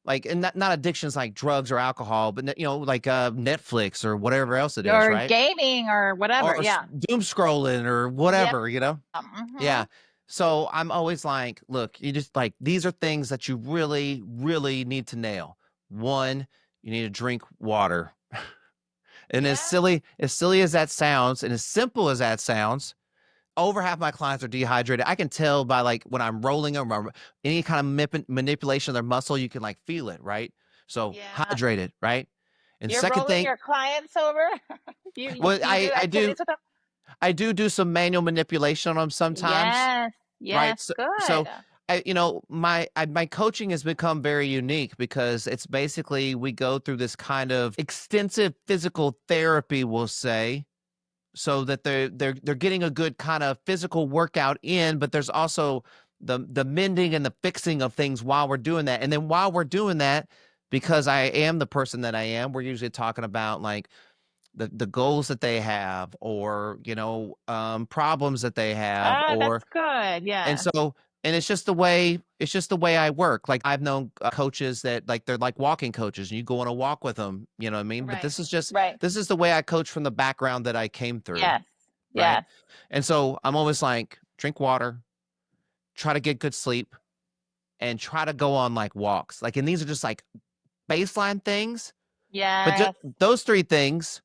S2: like, and not addictions like drugs or alcohol, but like Netflix or whatever else it is,
S1: Or
S2: right?
S1: gaming or whatever.
S2: Or
S1: Yeah.
S2: doom scrolling or
S1: Yeah.
S2: whatever.
S1: Mm-hmm.
S2: Yeah. So I'm always like, look, you just like, these are things that you really, really need to nail. One, you need to drink water. And
S1: Yeah.
S2: as silly as that sounds, and as simple as that sounds, over half my clients are dehydrated. I can tell by like when I'm rolling them or any kind of manipulation of their muscle, you can like feel it, right? So
S1: Yeah.
S2: hydrated, right? And
S1: You're
S2: second
S1: rolling
S2: thing,
S1: your clients over.
S2: well,
S1: You do activities with them?
S2: I do some manual manipulation on them sometimes.
S1: Yes.
S2: Right?
S1: Yes.
S2: So
S1: Good.
S2: my coaching has become very unique because it's basically we go through this kind of extensive physical therapy, we'll say, so that they're getting a good kind of physical workout in, but there's also the mending and the fixing of things while we're doing that. And then while we're doing that, because I am the person that I am, we're usually talking about like the goals that they have, or problems that they have,
S1: Ah,
S2: or
S1: that's good.
S2: and
S1: Yes.
S2: so, and it's just the way I work. Like I've known coaches that like they're like walking coaches, and you go on a walk with them. You know what I mean? But
S1: Right. Right.
S2: this is the way I coach from the background that I came through,
S1: Yes.
S2: right?
S1: Yes.
S2: And so I'm always like, drink water, try to get good sleep, and try to go on like walks. Like, and these are just like baseline things, but just
S1: Yes.
S2: those 3 things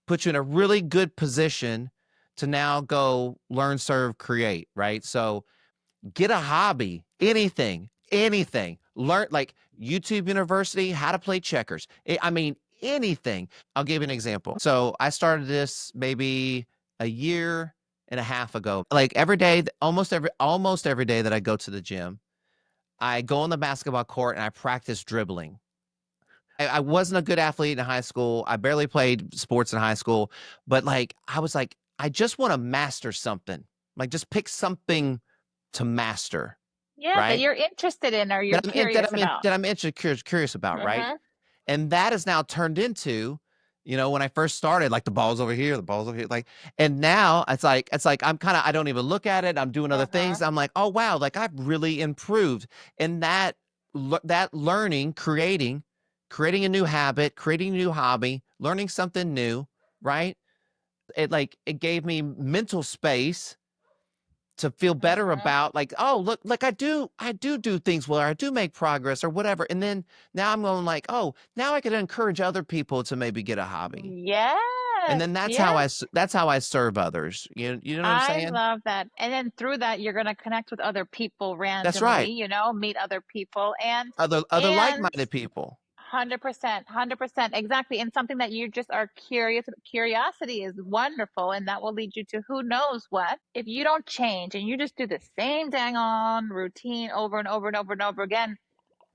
S2: put you in a really good position to now go learn, serve, create, right? So get a hobby, anything. Learn like YouTube University, how to play checkers. I mean, anything. I'll give you an example. So I started this maybe a year and a half ago. Like every day, almost every day that I go to the gym, I go on the basketball court and I practice dribbling. I wasn't a good athlete in high school. I barely played sports in high school, but like I was like, I just want to master something. Like just pick something to master,
S1: Yeah, that
S2: right?
S1: you're interested in or you're curious about.
S2: That I'm interested curious about, right?
S1: Uh-huh.
S2: And that has now turned into, when I first started, like the ball's over here, the ball's over here, like, and now it's like I don't even look at it. I'm doing other
S1: Uh-huh.
S2: things. I'm like, oh wow, like I've really improved. And that learning, creating a new habit, creating a new hobby, learning something new, right? It gave me mental space to feel better
S1: Uh-huh.
S2: about like, oh, look, like I do things well, or I do make progress or whatever. And then now I'm going like, oh, now I could encourage other people to maybe get a hobby. And
S1: Yes.
S2: then
S1: Yes.
S2: that's how I serve others. You know what I'm
S1: I
S2: saying?
S1: love that. And then through that, you're going to connect with other people
S2: That's
S1: randomly,
S2: right.
S1: meet other people
S2: Other
S1: and
S2: like-minded people.
S1: 100%, 100%. Exactly. And something that you just are curious. Curiosity is wonderful, and that will lead you to who knows what. If you don't change and you just do the same dang on routine over and over and over and over again,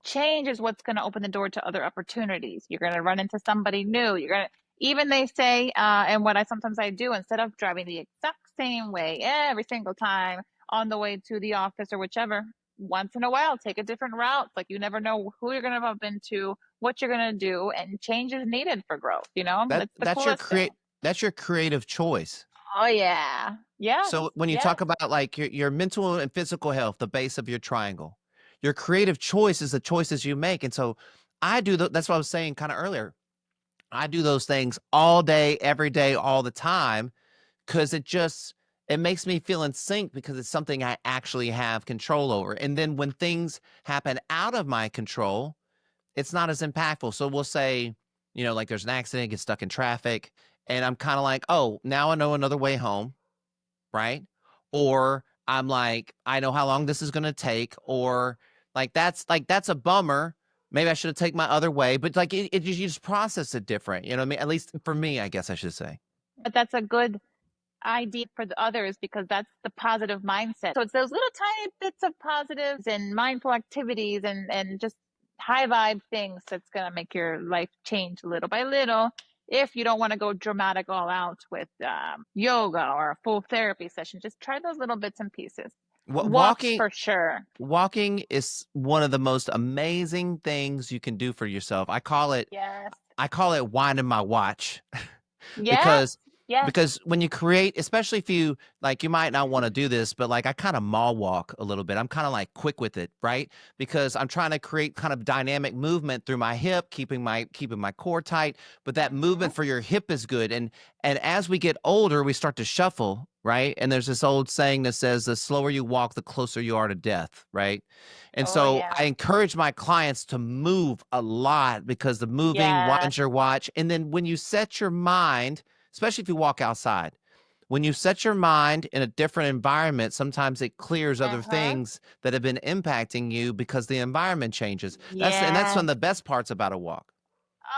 S1: change is what's going to open the door to other opportunities. You're going to run into somebody new. You're going to, even they say, and what I do, instead of driving the exact same way every single time on the way to the office or whichever, once in a while, take a different route. Like you never know who you're going to bump into, what you're going to do, and change is needed for growth.
S2: That
S1: That's the coolest thing.
S2: that's your creative choice.
S1: Oh, yeah. Yes.
S2: So when you
S1: Yes.
S2: talk about like your mental and physical health, the base of your triangle, your creative choice is the choices you make. And so that's what I was saying kind of earlier. I do those things all day, every day, all the time, because it makes me feel in sync because it's something I actually have control over. And then when things happen out of my control, it's not as impactful. So we'll say, like there's an accident, get stuck in traffic, and I'm kind of like, oh, now I know another way home, right? Or I'm like, I know how long this is gonna take, or that's a bummer. Maybe I should have taken my other way, but like you just process it different. You know what I mean? At least for me, I guess I should say.
S1: But that's a good idea for the others because that's the positive mindset. So it's those little tiny bits of positives and mindful activities and just high vibe things that's going to make your life change little by little. If you don't want to go dramatic all out with yoga or a full therapy session, just try those little bits and pieces. Walks
S2: Walking
S1: for sure.
S2: walking is one of the most amazing things you can do for yourself.
S1: Yes.
S2: I call it winding my watch.
S1: Yes.
S2: because
S1: Yes.
S2: because when you create, especially if you like, you might not want to do this, but like I kind of mall walk a little bit. I'm kind of like quick with it, right? Because I'm trying to create kind of dynamic movement through my hip, keeping my core tight, but that
S1: Mhm.
S2: movement for your hip is good. And as we get older, we start to shuffle, right? And there's this old saying that says the slower you walk, the closer you are to death, right? And
S1: Oh,
S2: so I
S1: yeah.
S2: encourage my clients to move a lot because the moving
S1: Yes.
S2: winds your watch. And then when you set your mind, especially if you walk outside, when you set your mind in a different environment, sometimes it clears other
S1: Uh-huh.
S2: things that have been impacting you because the environment changes. That's one
S1: Yes.
S2: of the best parts about a walk.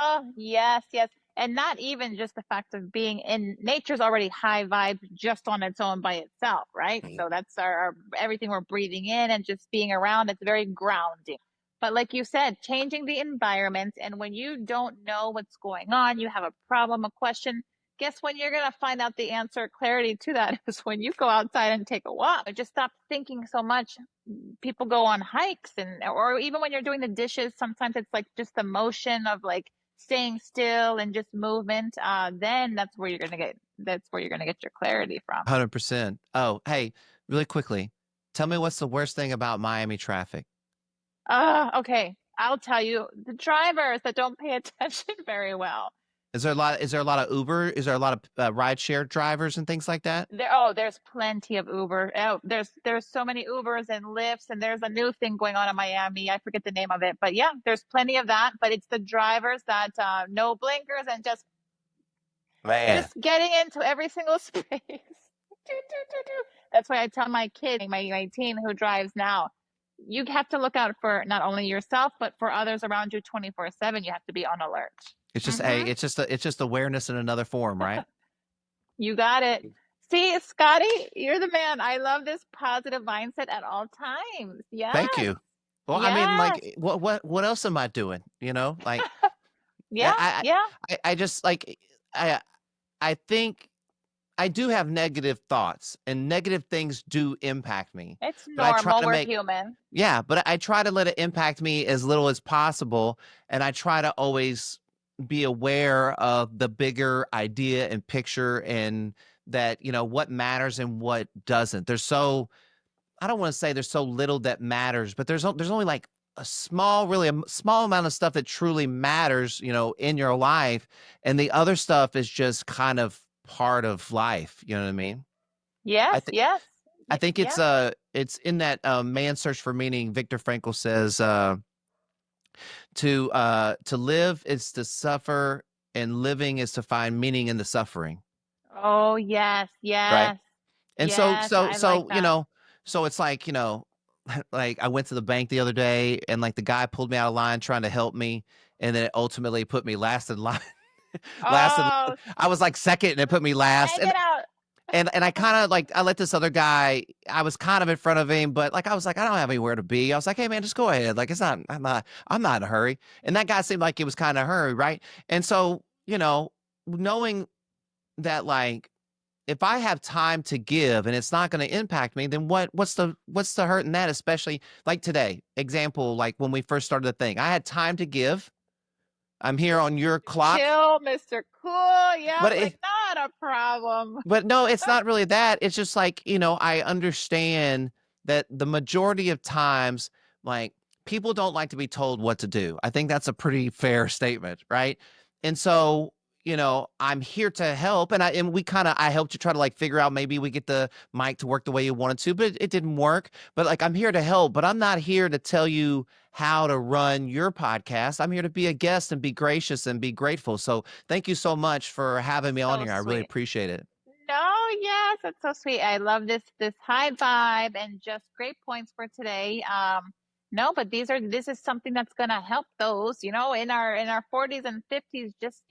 S1: Oh, yes, yes. And not even just the fact of being in nature's already high vibes just on its own by itself, right? So that's our everything we're breathing in and just being around, it's very grounding. But like you said, changing the environment, and when you don't know what's going on, you have a problem, a question, guess when you're gonna find out the answer, clarity to that is when you go outside and take a walk. Just stop thinking so much. People go on hikes and or even when you're doing the dishes, sometimes it's like just the motion of like staying still and just movement, then that's where you're gonna get your clarity from.
S2: 100%. Oh, hey, really quickly, tell me what's the worst thing about Miami traffic?
S1: Okay. I'll tell you, the drivers that don't pay attention very well.
S2: Is there a lot of Uber? Is there a lot of rideshare drivers and things like that?
S1: There's plenty of Uber. Oh, there's so many Ubers and Lyfts, and there's a new thing going on in Miami. I forget the name of it, but yeah, there's plenty of that. But it's the drivers that no blinkers and
S2: Man,
S1: just getting into every single space. That's why I tell my kid, my teen who drives now, you have to look out for not only yourself but for others around you 24/7. You have to be on alert.
S2: it's just
S1: Hmm.
S2: it's just awareness in another form, right?
S1: You got it. See, Scottie, you're the man. I love this positive mindset at all times.
S2: Thank
S1: Yes.
S2: you. Well, I mean,
S1: Yes.
S2: like, what else am I doing? You know, like,
S1: Yeah. Yeah.
S2: I just like, I I think I do have negative thoughts, and negative things do impact me.
S1: It's
S2: But I try
S1: normal.
S2: to
S1: We're
S2: make
S1: human.
S2: Yeah, but I try to let it impact me as little as possible, and I try to always be aware of the bigger idea and picture, and that, what matters and what doesn't. I don't want to say there's so little that matters, but there's only like a small, really small amount of stuff that truly matters, in your life, and the other stuff is just kind of part of life. You know what I mean? I
S1: Yes.
S2: think
S1: Yes.
S2: I think
S1: Yeah.
S2: it's in that Man's Search for Meaning. Viktor Frankl says to live is to suffer, and living is to find meaning in the suffering.
S1: Oh, yes.
S2: Right.
S1: Yes.
S2: And so
S1: Yes.
S2: so
S1: I like
S2: so,
S1: that.
S2: so it's like, like I went to the bank the other day, and like the guy pulled me out of line trying to help me, and then it ultimately put me last in line. last in
S1: Oh,
S2: I was like second, and it put me last.
S1: dang it out.
S2: And I kind of like I let this other guy, I was kind of in front of him, but like I was like, I don't have anywhere to be. I was like, hey man, just go ahead. Like I'm not in a hurry. And that guy seemed like he was kind of in a hurry, right? And so, knowing that, like, if I have time to give and it's not going to impact me, then what's the hurt in that? Especially like today, example, like when we first started the thing, I had time to give. I'm here on your clock,
S1: Chill, Mr. Cool. Yep,
S2: but
S1: like not a problem.
S2: But no, it's not really that. It's just like, I understand that the majority of times, like, people don't like to be told what to do. I think that's a pretty fair statement, right? And so, I'm here to help, and we kind of I helped you try to like figure out, maybe we get the mic to work the way you wanted to, but it didn't work. But like, I'm here to help, but I'm not here to tell you how to run your podcast. I'm here to be a guest and be gracious and be grateful. So thank you so much for having me on
S1: So
S2: here. I really
S1: sweet.
S2: appreciate it.
S1: No, yes, that's so sweet. I love this high vibe and just great points for today. No, but this is something that's gonna help those, in our 40s and 50s, just,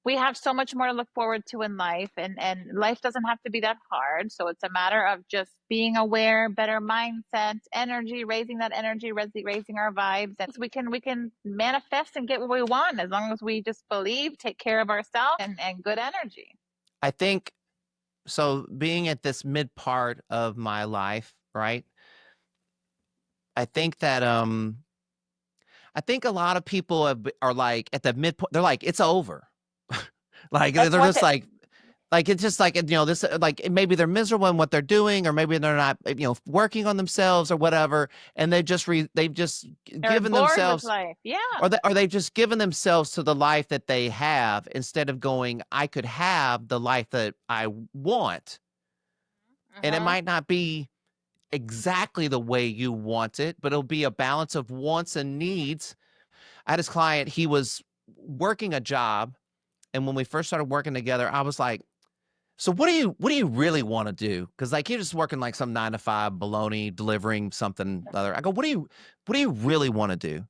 S1: we have so much more to look forward to in life, and life doesn't have to be that hard. So it's a matter of just being aware, better mindset, energy, raising that energy, raising our vibes, and we can manifest and get what we want as long as we just believe, take care of ourselves, and good energy.
S2: I think so. Being at this mid part of my life, right? I think that I think a lot of people are like at the midpoint. They're like, it's over. Like
S1: That's
S2: they're
S1: one
S2: just
S1: thing.
S2: like it's just like, this, like, maybe they're miserable in what they're doing, or maybe they're not, working on themselves or whatever, and they've just
S1: They're
S2: given
S1: bored with
S2: themselves,
S1: life. Yeah.
S2: or they've just given themselves to the life that they have, instead of going, I could have the life that I want, and it
S1: Uh-huh.
S2: might not be exactly the way you want it, but it'll be a balance of wants and needs. I had this client, he was working a job, and when we first started working together, I was like, so what do you really want to do? Because like you're just working like some 9 to 5 baloney, delivering something other. I go, what do you really want to do?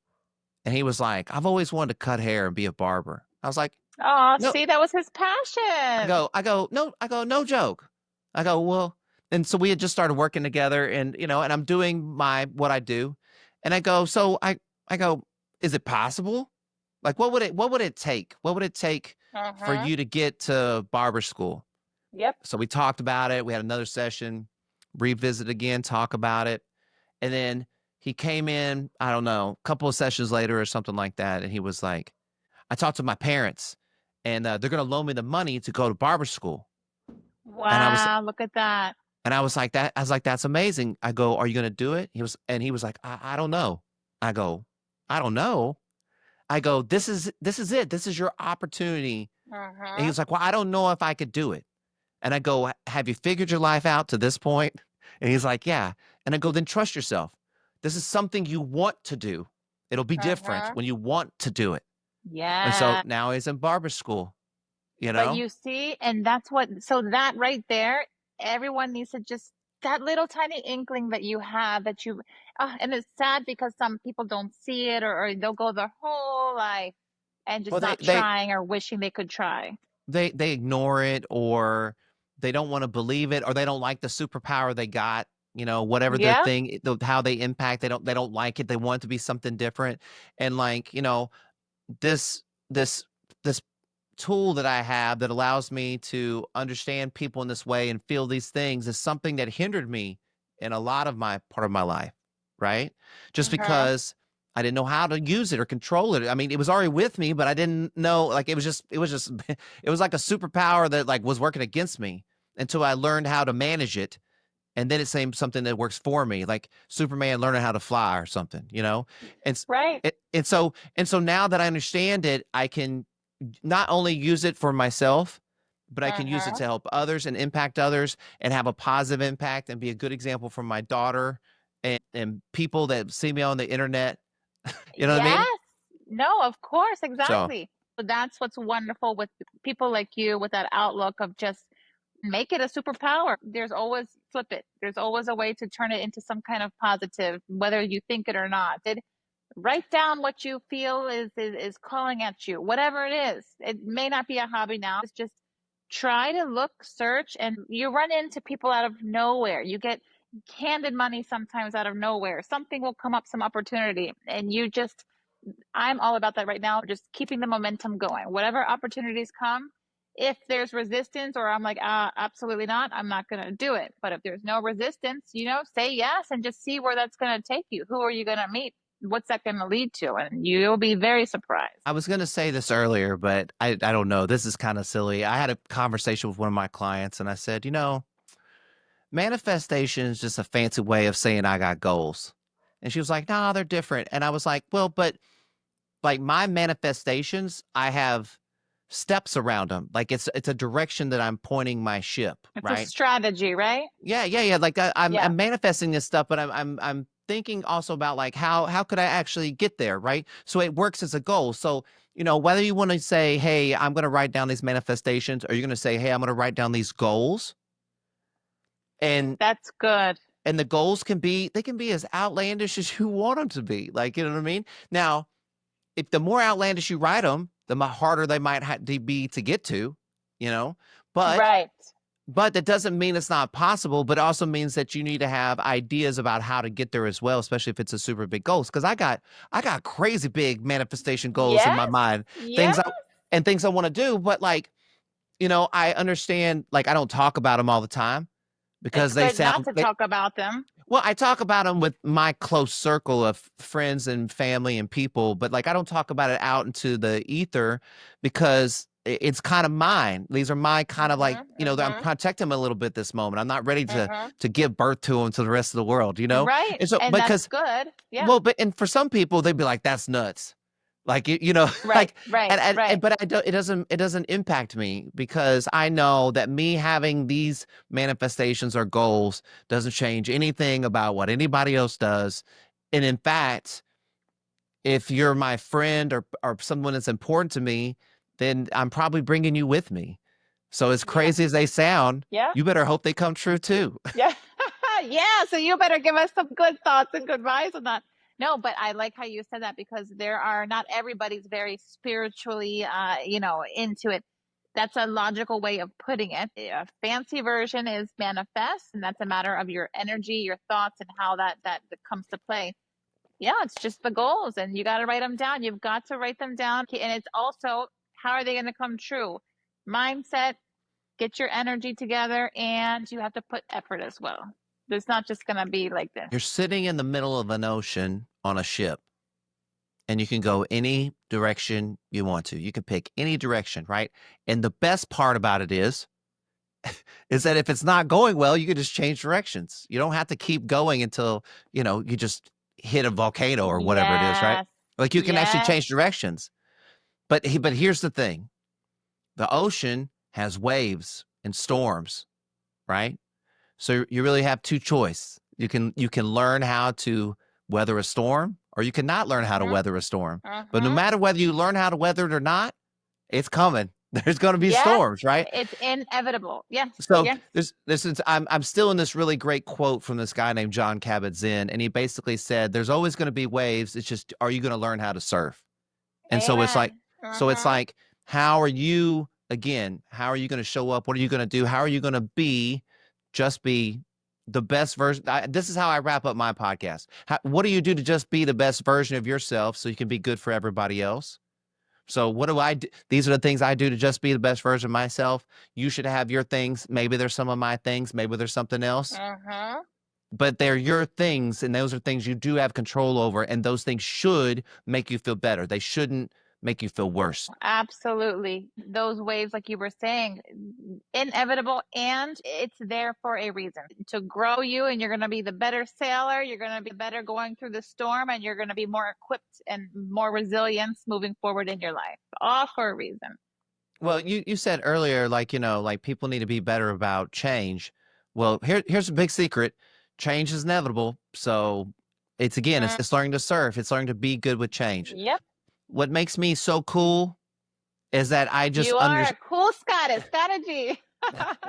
S2: And he was like, I've always wanted to cut hair and be a barber. I was like,
S1: Oh,
S2: no.
S1: see, that was his passion.
S2: No joke. I go, well, and so we had just started working together, and and I'm doing what I do. And I go, I go, is it possible? Like, what would it take? What would it take for
S1: Uh-huh.
S2: you to get to barber school?
S1: Yep.
S2: So we talked about it. We had another session, revisit again, talk about it. And then he came in, I don't know, a couple of sessions later or something like that. And he was like, I talked to my parents, and they're going to loan me the money to go to barber school. And I was,
S1: Wow, look at that.
S2: and I was like, that's amazing. I go, are you going to do it? He was like, I don't know. I go, I don't know. I go, this is it. This is your opportunity. And he
S1: Uh-huh.
S2: was like, well, I don't know if I could do it. And I go, have you figured your life out to this point? And he's like, yeah. And I go, then trust yourself. This is something you want to do. It'll be different
S1: Uh-huh.
S2: when you want to do it. And so
S1: Yeah.
S2: now he's in barber school, you
S1: But
S2: know?
S1: you see, and that's what, so that right there, everyone needs to just, that little tiny inkling that you have that you, and it's sad because some people don't see it, or they'll go their whole life and just
S2: Well,
S1: not trying or wishing they could try.
S2: they ignore it, or they don't want to believe it, or they don't like the superpower they got, whatever their
S1: Yeah.
S2: thing, how they impact, they don't like it. They want it to be something different. And like, this this this tool that I have that allows me to understand people in this way and feel these things is something that hindered me in a lot of my part of my life, right? Just
S1: Uh-huh.
S2: because I didn't know how to use it or control it. I mean, it was already with me, but I didn't know, like, it was just it was like a superpower that like was working against me until I learned how to manage it. And then it's same something that works for me, like Superman learning how to fly or something, And s-
S1: Right.
S2: and so now that I understand it, I can not only use it for myself, but I can use it
S1: Uh-huh.
S2: to help others and impact others and have a positive impact and be a good example for my daughter and people that see me on the internet. You know what I mean?
S1: Yes. No, of course,
S2: So
S1: exactly. So that's what's wonderful with people like you, with that outlook of just make it a superpower. There's always flip it. There's always a way to turn it into some kind of positive, whether you think it or not. Write down what you feel is calling at you, whatever it is. It may not be a hobby now. It's just try to look, search, and you run into people out of nowhere. You get handed money sometimes out of nowhere. Something will come up, some opportunity, and you just, I'm all about that right now, just keeping the momentum going. Whatever opportunities come, if there's resistance, or I'm like, absolutely not, I'm not going to do it. But if there's no resistance, say yes and just see where that's going to take you. Who are you going to meet? What's that going to lead to? And you'll be very surprised.
S2: I was gonna say this earlier, but I don't know. This is kind of silly. I had a conversation with one of my clients and I said, manifestation is just a fancy way of saying I got goals. And she was like, nah, they're different. And I was like, well, but like my manifestations, I have steps around them. Like it's a direction that I'm pointing my ship,
S1: It's a
S2: right?
S1: strategy, right?
S2: Yeah, yeah, yeah. Like I'm
S1: Yeah.
S2: I'm manifesting this stuff, but I'm thinking also about like how could I actually get there, right? So it works as a goal. So whether you want to say, hey, I'm going to write down these manifestations, or you're going to say, hey, I'm going to write down these goals, and
S1: That's good.
S2: the goals they can be as outlandish as you want them to be. Like, you know what I mean? Now, if the more outlandish you write them, harder they might to be to get to, you know. But
S1: Right.
S2: that doesn't mean it's not possible. But also means that you need to have ideas about how to get there as well, especially if it's a super big goals. Because I got crazy big manifestation goals in
S1: Yes.
S2: my mind,
S1: Yes.
S2: things I and things I want to do. But like, I understand. Like, I don't talk about them all the time
S1: It's
S2: because they
S1: good not
S2: sound.
S1: to talk about them.
S2: Well, I talk about them with my close circle of friends and family and people, but, like, I don't talk about it out into the ether because it's kind of mine. These are my kind of, like,
S1: Mm-hmm.
S2: that I'm
S1: Mm-hmm.
S2: protecting them a little bit this moment. I'm not ready to
S1: Mm-hmm.
S2: give birth to them to the rest of the world,
S1: Right.
S2: And so
S1: And that's
S2: because
S1: good. Yeah.
S2: well, but and for some people, they'd be like, "That's nuts." Like,
S1: Right.
S2: like,
S1: Right.
S2: and
S1: Right.
S2: but I don't it doesn't impact me because I know that me having these manifestations or goals doesn't change anything about what anybody else does. And in fact, if you're my friend or someone that's important to me, then I'm probably bringing you with me. So as
S1: Yeah.
S2: crazy as they sound,
S1: Yeah.
S2: you better hope they come true too.
S1: Yeah. Yeah. So you better give us some good thoughts and good advice on that. No, but I like how you said that, because there are not everybody's very spiritually, into it. That's a logical way of putting it. A fancy version is manifest, and that's a matter of your energy, your thoughts, and how that comes to play. Yeah, it's just the goals, and you got to write them down. You've got to write them down. And it's also, how are they going to come true? Mindset, get your energy together, and you have to put effort as well. It's not just going to be like this.
S2: You're sitting in the middle of an ocean on a ship and you can go any direction you want to. You can pick any direction, right? And the best part about it is that if it's not going well, you can just change directions. You don't have to keep going until, you just hit a volcano or whatever it is, right?
S1: Yes.
S2: Like you can actually
S1: Yes.
S2: change directions. But here's the thing. The ocean has waves and storms, right? So you really have two choice. You can learn how to weather a storm, or you cannot learn how to
S1: Mm-hmm.
S2: weather a storm. But no
S1: Mm-hmm.
S2: matter whether you learn how to weather it or not, it's coming. There's going to be
S1: Yes.
S2: storms, right?
S1: It's inevitable. Yes.
S2: So
S1: Yes.
S2: this is I'm still in this really great quote from this guy named John Kabat-Zinn, and he basically said, "There's always going to be waves. It's just, are you going to learn how to surf?" And so it's like,
S1: Amen.
S2: so it's
S1: Mm-hmm.
S2: like, how are you again? How are you going to show up? What are you going to do? How are you going to be? Just be the best version. This is how I wrap up my podcast. What do you do to just be the best version of yourself so you can be good for everybody else? So what do I do? These are the things I do to just be the best version of myself. You should have your things. Maybe there's some of my things. Maybe there's something else,
S1: Mm-hmm.
S2: but they're your things, and those are things you do have control over, and those things should make you feel better. They shouldn't make you feel worse.
S1: Absolutely. Those waves, like you were saying, inevitable, and it's there for a reason to grow you, and you're going to be the better sailor. You're going to be better going through the storm, and you're going to be more equipped and more resilience moving forward in your life, all for a reason.
S2: Well, you said earlier, like, like people need to be better about change. Well, here's a big secret. Change is inevitable. So it's again,
S1: Mm,
S2: it's learning to surf. It's learning to be good with change.
S1: yep.
S2: What makes me so cool is that I just
S1: You are a
S2: understand.
S1: cool Scottish strategy.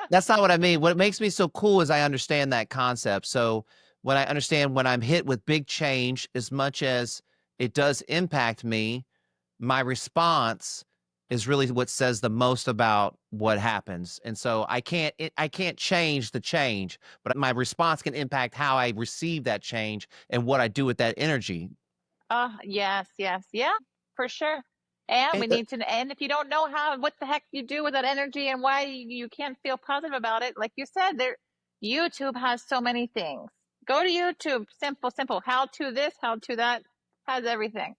S2: That's not what I mean. What makes me so cool is I understand that concept. So when I understand when I'm hit with big change, as much as it does impact me, my response is really what says the most about what happens. And so I can't change the change, but my response can impact how I receive that change and what I do with that energy.
S1: Oh, yes, yes, yeah, for sure. And we
S2: And,
S1: need to, and if you don't know how, what the heck you do with that energy and why you can't feel positive about it, like you said, there, YouTube has so many things. Go to YouTube, simple, simple. How to this, how to that, has everything.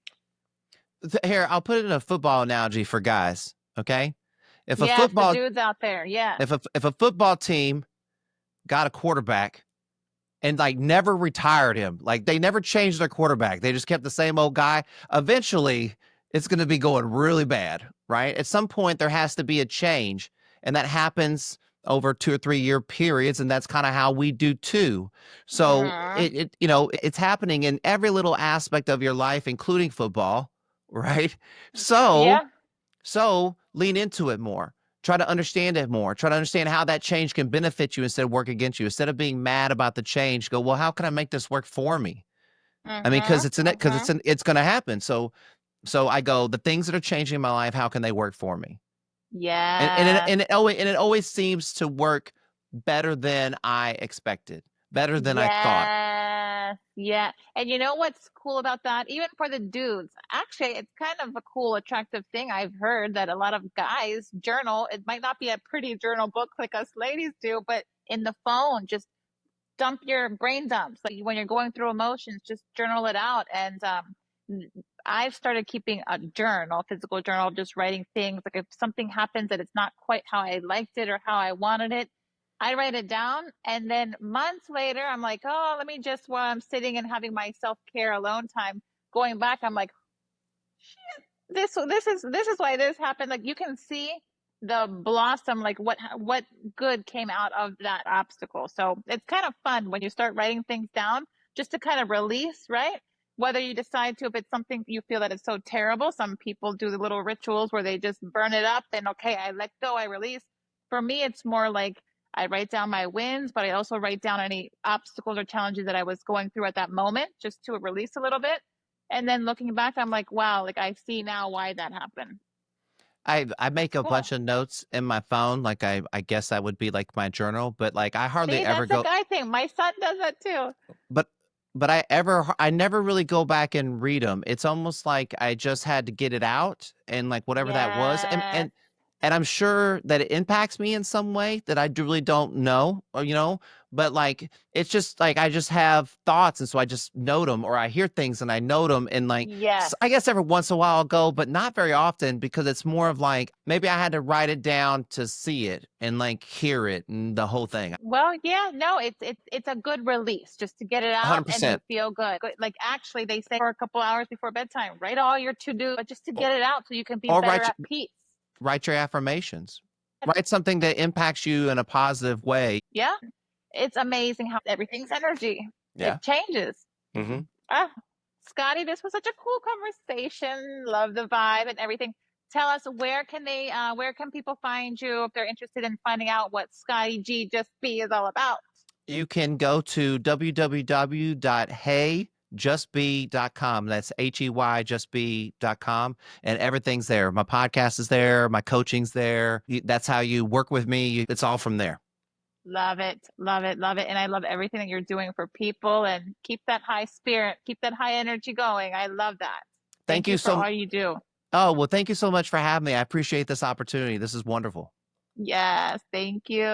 S2: here, I'll put it in a football analogy for guys. Okay, if a
S1: Yes, the
S2: football
S1: dudes out there. Yes.
S2: if a football team got a quarterback and like never retired him. Like they never changed their quarterback. They just kept the same old guy. Eventually, it's going to be going really bad, right? At some point, there has to be a change, and that happens over 2 or 3 year periods, and that's kind of how we do too. So
S1: Hmm.
S2: it's happening in every little aspect of your life, including football, right? So
S1: Yeah.
S2: so lean into it more. Try to understand it more. Try to understand how that change can benefit you instead of work against you. Instead of being mad about the change, go, well, how can I make this work for me? I mean,
S1: Mm-hmm. Mm-hmm.
S2: it's going to happen. So I go, the things that are changing my life, how can they work for me?
S1: Yes.
S2: And it always seems to work better than I expected, better than I thought.
S1: Yes. Yeah. And you know what's cool about that? Even for the dudes, actually, it's kind of a cool, attractive thing. I've heard that a lot of guys journal. It might not be a pretty journal book like us ladies do, but in the phone, just dump your brain dumps. Like when you're going through emotions, just journal it out. And I've started keeping a journal, physical journal, just writing things. Like if something happens that it's not quite how I liked it or how I wanted it, I write it down. And then months later, I'm like, oh, let me just, while I'm sitting and having my self care alone time, going back, I'm like, this is why this happened. Like you can see the blossom, like what good came out of that obstacle. So it's kind of fun when you start writing things down just to kind of release, right? Whether you decide to, if it's something you feel that is so terrible, some people do the little rituals where they just burn it up, then okay, I let go, I release. For me, it's more like I write down my wins, but I also write down any obstacles or challenges that I was going through at that moment just to release a little bit. And then looking back, I'm like, wow, like I see now why that happened.
S2: I make a
S1: Cool.
S2: bunch of notes in my phone, like I guess that would be like my journal, but like I hardly
S1: See,
S2: ever
S1: that's a
S2: go.
S1: guy thing. My son does that too.
S2: But I never really go back and read them. It's almost like I just had to get it out and like whatever that was.
S1: Yes.
S2: And I'm sure that it impacts me in some way that I really don't know, or, but like, it's just like, I just have thoughts. And so I just note them, or I hear things and I note them. And like,
S1: Yes.
S2: I guess every once in a while I'll go, but not very often, because it's more of like, maybe I had to write it down to see it and like hear it and the whole thing.
S1: Well, yeah, no, it's a good release just to get it out and you
S2: 100%.
S1: feel good. Like actually they say for a couple hours before bedtime, write all your to-do, but just to
S2: Or,
S1: get it out so you can be
S2: or
S1: better at peace.
S2: write your affirmations. Write something that impacts you in a positive way.
S1: Yeah. It's amazing how everything's energy.
S2: Yeah.
S1: It changes.
S2: Hmm.
S1: Ah, Scottie, this was such a cool conversation. Love the vibe and everything. Tell us where can people find you if they're interested in finding out what Scottie G Just Be is all about?
S2: You can go to www.heyjustbe.com. That's HEY justbe.com. And everything's there. My podcast is there. My coaching's there. That's how you work with me. It's all from there.
S1: Love it, love it, love it. And I love everything that you're doing for people and keep that high spirit, keep that high energy going. I love that.
S2: Thank
S1: Thank
S2: you
S1: you for
S2: so
S1: all you do.
S2: Oh, well, thank you so much for having me. I appreciate this opportunity. This is wonderful.
S1: Yes, thank you.